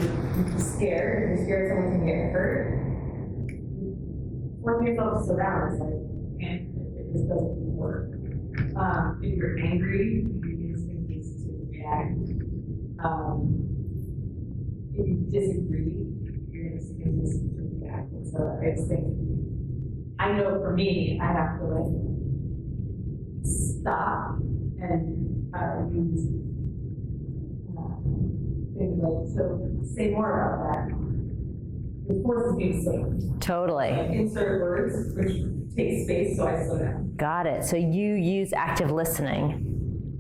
scared someone's gonna get hurt, force yourself to slow down. It's like, it just doesn't work. If you're angry, your instinct is to react. If you disagree, your instinct is to react. And so I just think, I know for me, I have to like stop and use things like, so say more about that. It forces me to slow down. Totally. Like insert words, which takes space, so I slow down. Got it. So you use active listening.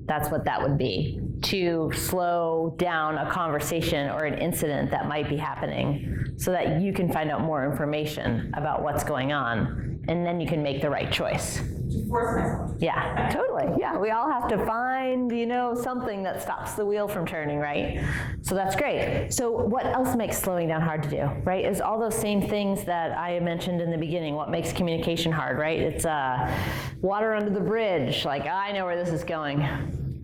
That's what that would be, to slow down a conversation or an incident that might be happening so that you can find out more information about what's going on, and then you can make the right choice. To force myself. Yeah, totally. Yeah, we all have to find, something that stops the wheel from turning, right? So that's great. So what else makes slowing down hard to do, right? Is all those same things that I mentioned in the beginning. What makes communication hard, right? It's water under the bridge. Like, I know where this is going,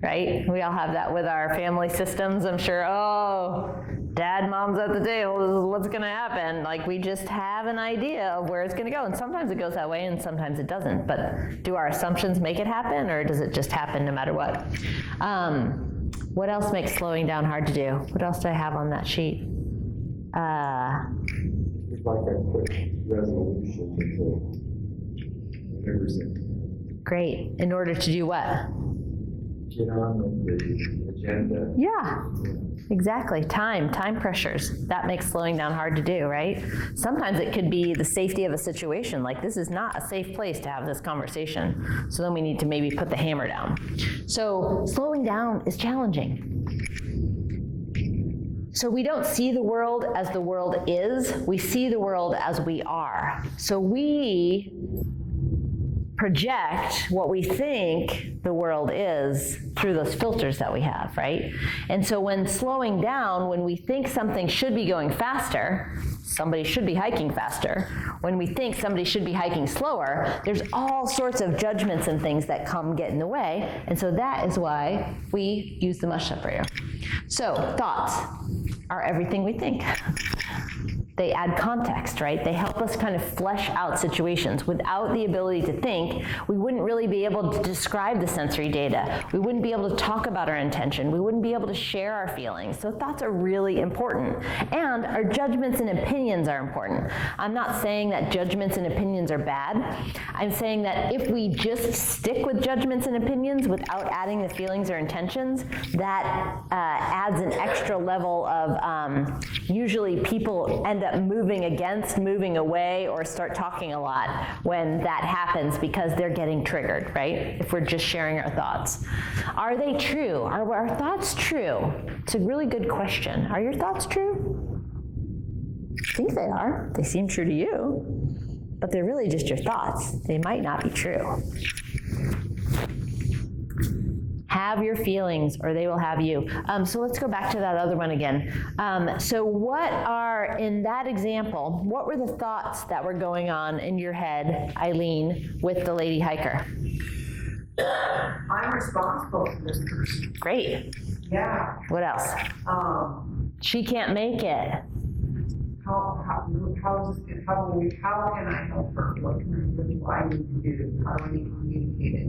right? We all have that with our family systems, I'm sure. Oh, Dad, Mom's at the table, this is what's gonna happen. Like, we just have an idea of where it's gonna go, and sometimes it goes that way and sometimes it doesn't. But do our assumptions make it happen, or does it just happen no matter what? What else makes slowing down hard to do? What else do I have on that sheet? It's like a quick resolution to whatever's in. Great. In order to do what? Get on the agenda. Yeah. Exactly. Time pressures. That makes slowing down hard to do, right? Sometimes it could be the safety of a situation. Like, this is not a safe place to have this conversation. So then we need to maybe put the hammer down. So slowing down is challenging. So we don't see the world as the world is. We see the world as we are. So we project what we think the world is through those filters that we have, right? And so when slowing down, when we think something should be going faster, somebody should be hiking faster. When we think somebody should be hiking slower, there's all sorts of judgments and things that get in the way. And so that is why we use the Mush Separator. So thoughts are everything we think. They add context, right? They help us kind of flesh out situations. Without the ability to think, we wouldn't really be able to describe the sensory data. We wouldn't be able to talk about our intention. We wouldn't be able to share our feelings. So thoughts are really important. And our judgments and opinions are important. I'm not saying that judgments and opinions are bad. I'm saying that if we just stick with judgments and opinions without adding the feelings or intentions, that adds an extra level of, usually people end up moving against, moving away, or start talking a lot when that happens because they're getting triggered, right? If we're just sharing our thoughts. Are they true? Are our thoughts true? It's a really good question. Are your thoughts true? I think they are. They seem true to you, but they're really just your thoughts. They might not be true. Have your feelings or they will have you. So let's go back to that other one again. So what are, in that example, what were the thoughts that were going on in your head, Eileen, with the lady hiker? I'm responsible for this person. Great. Yeah. What else? She can't make it. How can I help her? What do I need to do? How do I need to communicate it?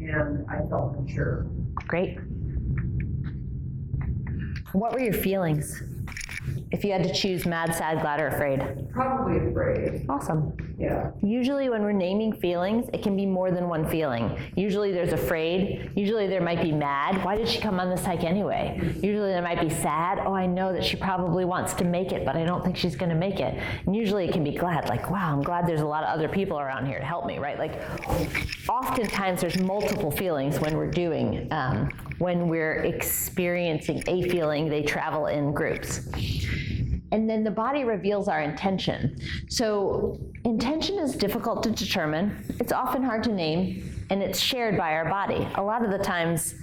And I felt unsure. Great. What were your feelings? If you had to choose mad, sad, glad, or afraid? Probably afraid, Awesome. yeah. Usually when we're naming feelings, it can be more than one feeling. Usually there's afraid. Usually there might be mad. Why did she come on this hike anyway? Usually there might be sad. Oh, I know that she probably wants to make it, but I don't think she's going to make it. And usually it can be glad, like, wow, I'm glad there's a lot of other people around here to help me, right? Like, oftentimes there's multiple feelings when we're experiencing a feeling. They travel in groups. And then the body reveals our intention. So intention is difficult to determine. It's often hard to name, and it's shared by our body. A lot of the times,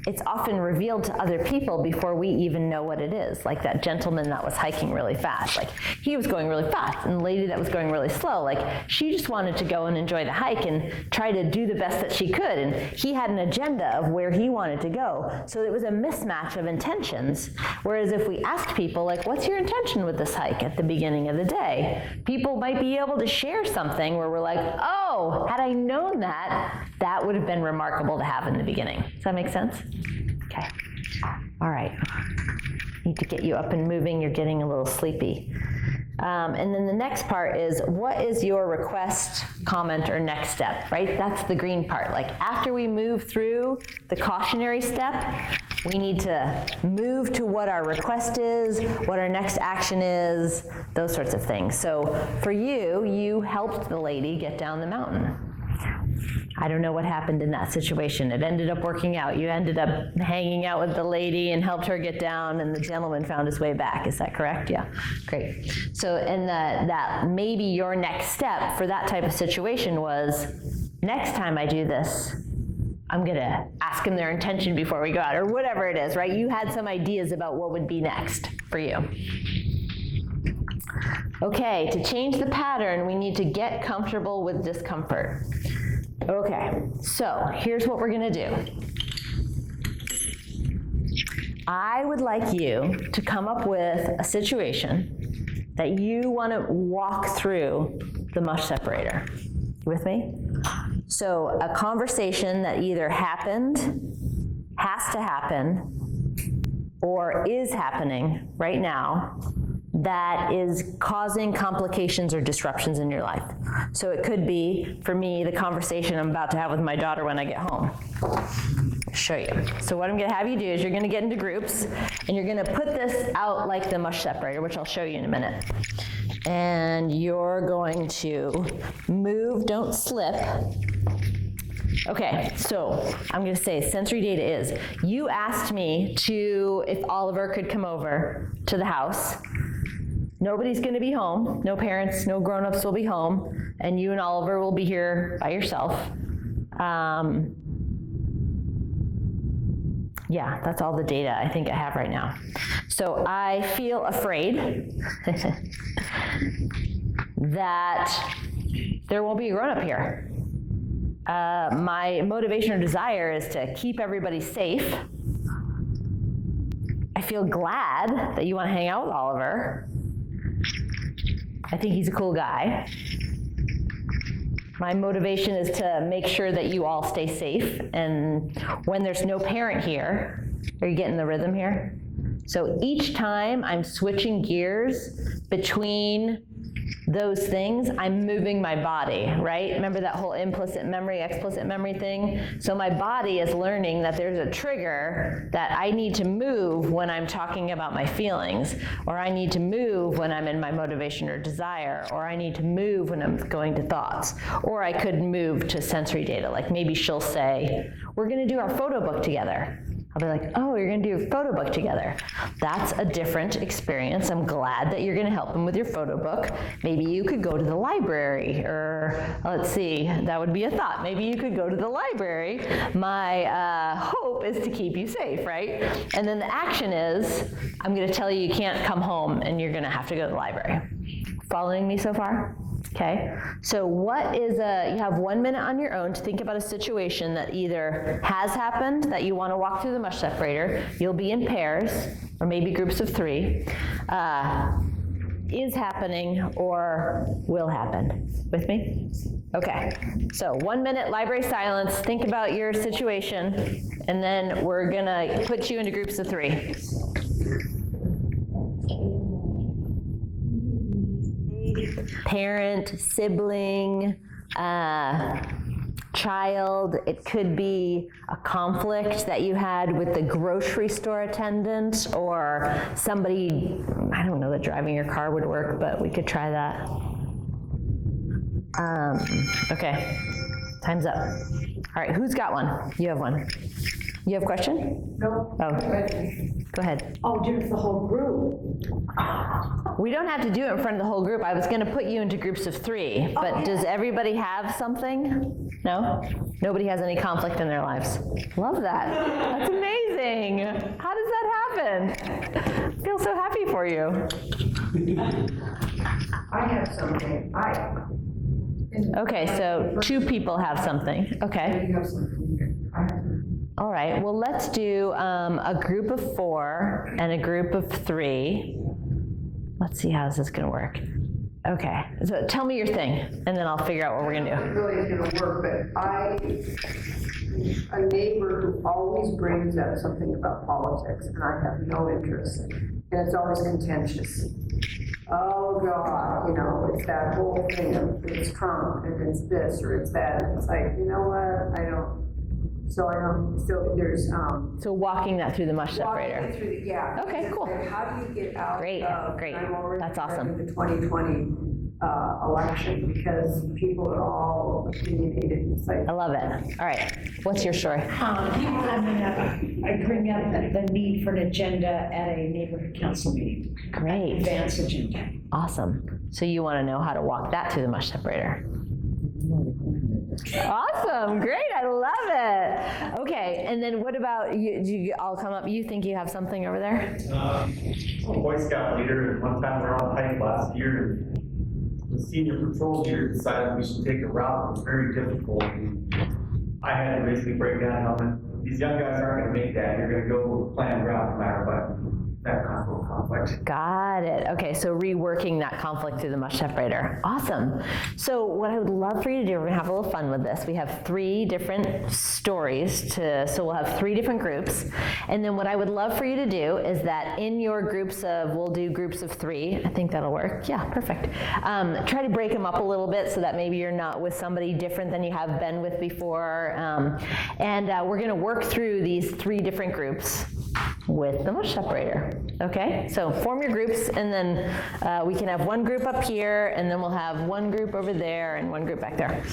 it's often revealed to other people before we even know what it is. Like that gentleman that was hiking really fast. Like, he was going really fast, and the lady that was going really slow, like, she just wanted to go and enjoy the hike and try to do the best that she could. And he had an agenda of where he wanted to go. So it was a mismatch of intentions. Whereas if we asked people, like, what's your intention with this hike at the beginning of the day? People might be able to share something where we're like, oh, had I known that, that would have been remarkable to have in the beginning. Does that make sense? Okay. All right. Need to get you up and moving. You're getting a little sleepy. And then the next part is, what is your request, comment, or next step, right? That's the green part. Like, after we move through the cautionary step, we need to move to what our request is, what our next action is, those sorts of things. So for you, you helped the lady get down the mountain. I don't know what happened in that situation. It ended up working out. You ended up hanging out with the lady and helped her get down, and the gentleman found his way back. Is that correct? Yeah. Great. So, and that maybe your next step for that type of situation was, next time I do this, I'm going to ask them their intention before we go out, or whatever it is, right? You had some ideas about what would be next for you. Okay, to change the pattern, we need to get comfortable with discomfort. Okay, so here's what we're gonna do. I would like you to come up with a situation that you wanna walk through the Mush Separator. You with me? So a conversation that either happened, has to happen, or is happening right now, that is causing complications or disruptions in your life. So it could be, for me, the conversation I'm about to have with my daughter when I get home. I'll show you. So what I'm gonna have you do is you're gonna get into groups, and you're gonna put this out like the Mush Separator, which I'll show you in a minute. And you're going to move, don't slip. Okay, so I'm gonna say sensory data is, you asked me if Oliver could come over to the house. Nobody's gonna be home, no parents, no grown-ups will be home, and you and Oliver will be here by yourself. Yeah, that's all the data I think I have right now. So I feel afraid that there won't be a grown-up here. My motivation or desire is to keep everybody safe. I feel glad that you want to hang out with Oliver. I think he's a cool guy. My motivation is to make sure that you all stay safe, and when there's no parent here, are you getting the rhythm here? So each time I'm switching gears between those things, I'm moving my body, right? Remember that whole implicit memory, explicit memory thing? So my body is learning that there's a trigger that I need to move when I'm talking about my feelings, or I need to move when I'm in my motivation or desire, or I need to move when I'm going to thoughts, or I could move to sensory data. Like maybe she'll say, we're gonna do our photo book together. I'll be like, oh, you're gonna do a photo book together. That's a different experience. I'm glad that you're gonna help them with your photo book. Maybe you could go to the library, or let's see, that would be a thought. Maybe you could go to the library. My hope is to keep you safe, right? And then the action is, I'm gonna tell you can't come home and you're gonna have to go to the library. Following me so far? Okay, so you have 1 minute on your own to think about a situation that either has happened, that you want to walk through the Mush Separator, you'll be in pairs, or maybe groups of 3, is happening or will happen. With me? Okay, so 1 minute library silence, think about your situation, and then we're gonna put you into groups of 3. Parent, sibling, child. It could be a conflict that you had with the grocery store attendant, or somebody, I don't know that driving your car would work, but we could try that. Okay, time's up. All right, who's got one? You have one. You have a question? No. Oh, go ahead. Oh, do it for the whole group. We don't have to do it in front of the whole group. I was going to put you into groups of 3, but does everybody have something? No? Nobody has any conflict in their lives. Love that. That's amazing. How does that happen? I feel so happy for you. I have something. Okay, so 2 people have something. Okay. You have something. I have. All right, well, let's do a group of 4 and a group of 3. Let's see, how's this going to work? Okay, so tell me your thing, and then I'll figure out what we're going to do. It really is going to work, but a neighbor who always brings up something about politics, and I have no interest, and it's always contentious. Oh, God, it's that whole thing of it's Trump, and it's this, or it's that, and it's like, you know what, so there's, So walking that through the Mush Separator. walking through the, yeah. Okay, cool. Like, how do you get out Great, of, great. I'm already That's awesome. prepared for the 2020 election, because people are all opinionated. It's like, I love it. All right, what's your story? I bring up the need for an agenda at a neighborhood council meeting. Great. Advance agenda. Awesome. So you want to know how to walk that through the Mush Separator. Awesome, great, I love it. Okay, and then what about you? Do you all come up? You think you have something over there? I'm a Boy Scout leader, and one time we were on hike last year, and the senior patrol leader decided we should take a route that was very difficult. I had to basically break down how these young guys aren't going to make that. You're going to go plan a route no matter what. That kind of conflict. Got it. Okay, so reworking that conflict through the Mush Separator. Awesome. So what I would love for you to do, we're gonna have a little fun with this. We have 3 different stories so we'll have 3 different groups. And then what I would love for you to do is that in your groups we'll do groups of 3. I think that'll work. Yeah, perfect. Try to break them up a little bit so that maybe you're not with somebody different than you have been with before. And we're gonna work through these 3 different groups with the Mush Separator. Okay, so form your groups, and then we can have one group up here, and then we'll have one group over there and one group back there.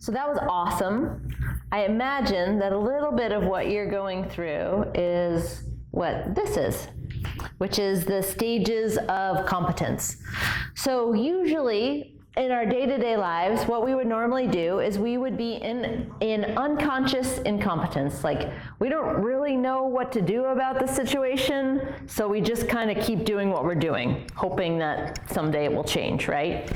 So that was awesome. I imagine that a little bit of what you're going through is what this is, which is the stages of competence. So usually in our day-to-day lives, what we would normally do is we would be in unconscious incompetence. Like, we don't really know what to do about the situation, so we just kind of keep doing what we're doing, hoping that someday it will change, right?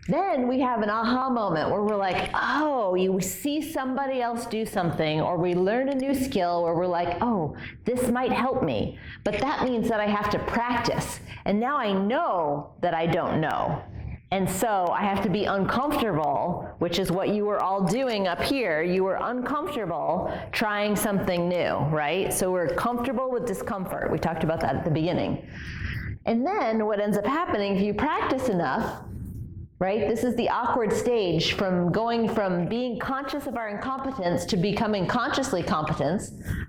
Then we have an aha moment where we're like, oh, you see somebody else do something, or we learn a new skill where we're like, oh, this might help me, but that means that I have to practice. And now I know that I don't know. And so I have to be uncomfortable, which is what you were all doing up here. You were uncomfortable trying something new, right? So we're comfortable with discomfort. We talked about that at the beginning. And then what ends up happening, if you practice enough, right? This is the awkward stage from going from being conscious of our incompetence to becoming consciously competent.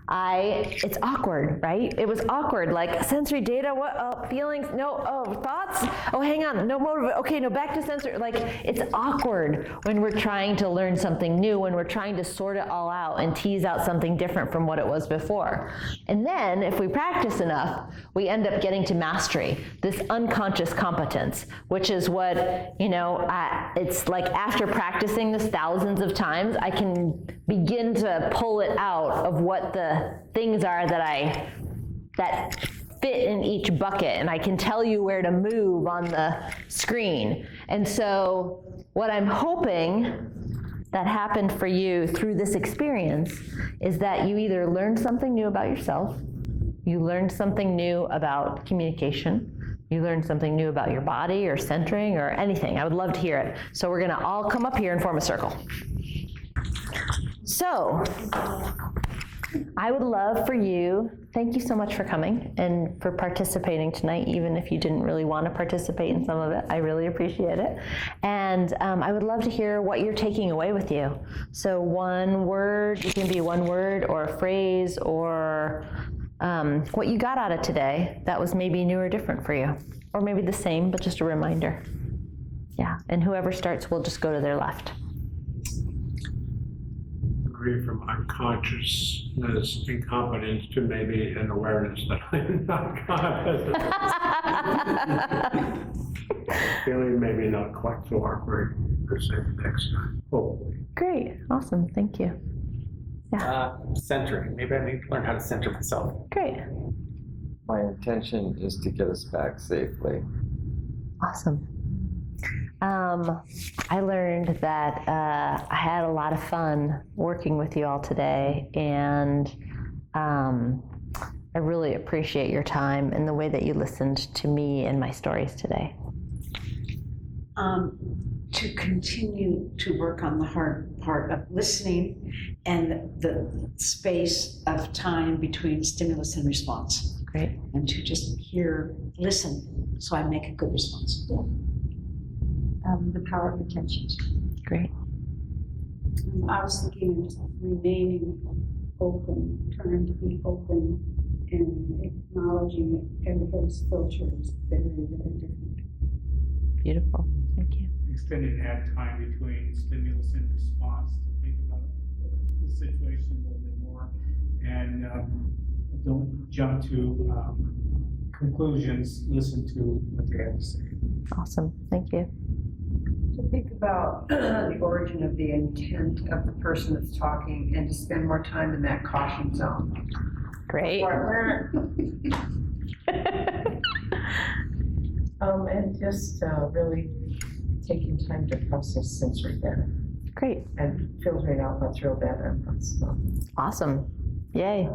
It's awkward, right? It was awkward, like sensory data, what, oh, feelings, no, oh, thoughts, oh, hang on, no motive, okay, no, back to sensory, like, it's awkward when we're trying to learn something new, when we're trying to sort it all out and tease out something different from what it was before. And then, if we practice enough, we end up getting to mastery, this unconscious competence, which is what, it's like after practicing this thousands of times, I can begin to pull it out of what the things are that fit in each bucket, and I can tell you where to move on the screen. And so what I'm hoping that happened for you through this experience is that you either learned something new about yourself, you learned something new about communication, you learned something new about your body or centering or anything. I would love to hear it. So we're gonna all come up here and form a circle. So, I would love for you, thank you so much for coming and for participating tonight, even if you didn't really want to participate in some of it. I really appreciate it. And I would love to hear what you're taking away with you. So one word, it can be one word or a phrase or what you got out of today that was maybe new or different for you. Or maybe the same, but just a reminder. Yeah, and whoever starts will just go to their left. Agree from unconsciousness, incompetence to maybe an awareness that I'm not competent. Feeling maybe not quite so awkward per se next time, hopefully. Great, awesome, thank you. Yeah. Centering. Maybe I need to learn how to center myself. Great. My intention is to get us back safely. Awesome. I learned that I had a lot of fun working with you all today, and I really appreciate your time and the way that you listened to me and my stories today. To continue to work on the hard part of listening and the space of time between stimulus and response. Great. And to just listen, so I make a good response. The power of attention. Great. I was thinking of remaining open, trying to be open and acknowledging that everybody's filter is very, very different. Beautiful, thank you. Extended that time between stimulus and response to think about the situation a little bit more, and don't jump to conclusions. Listen to what they have to say. Awesome, thank you. To think about the origin of the intent of the person that's talking and to spend more time in that caution zone. Great. And just really taking time to process sensory data. Great. And filtering out what's real data and what's not. Awesome. Yay.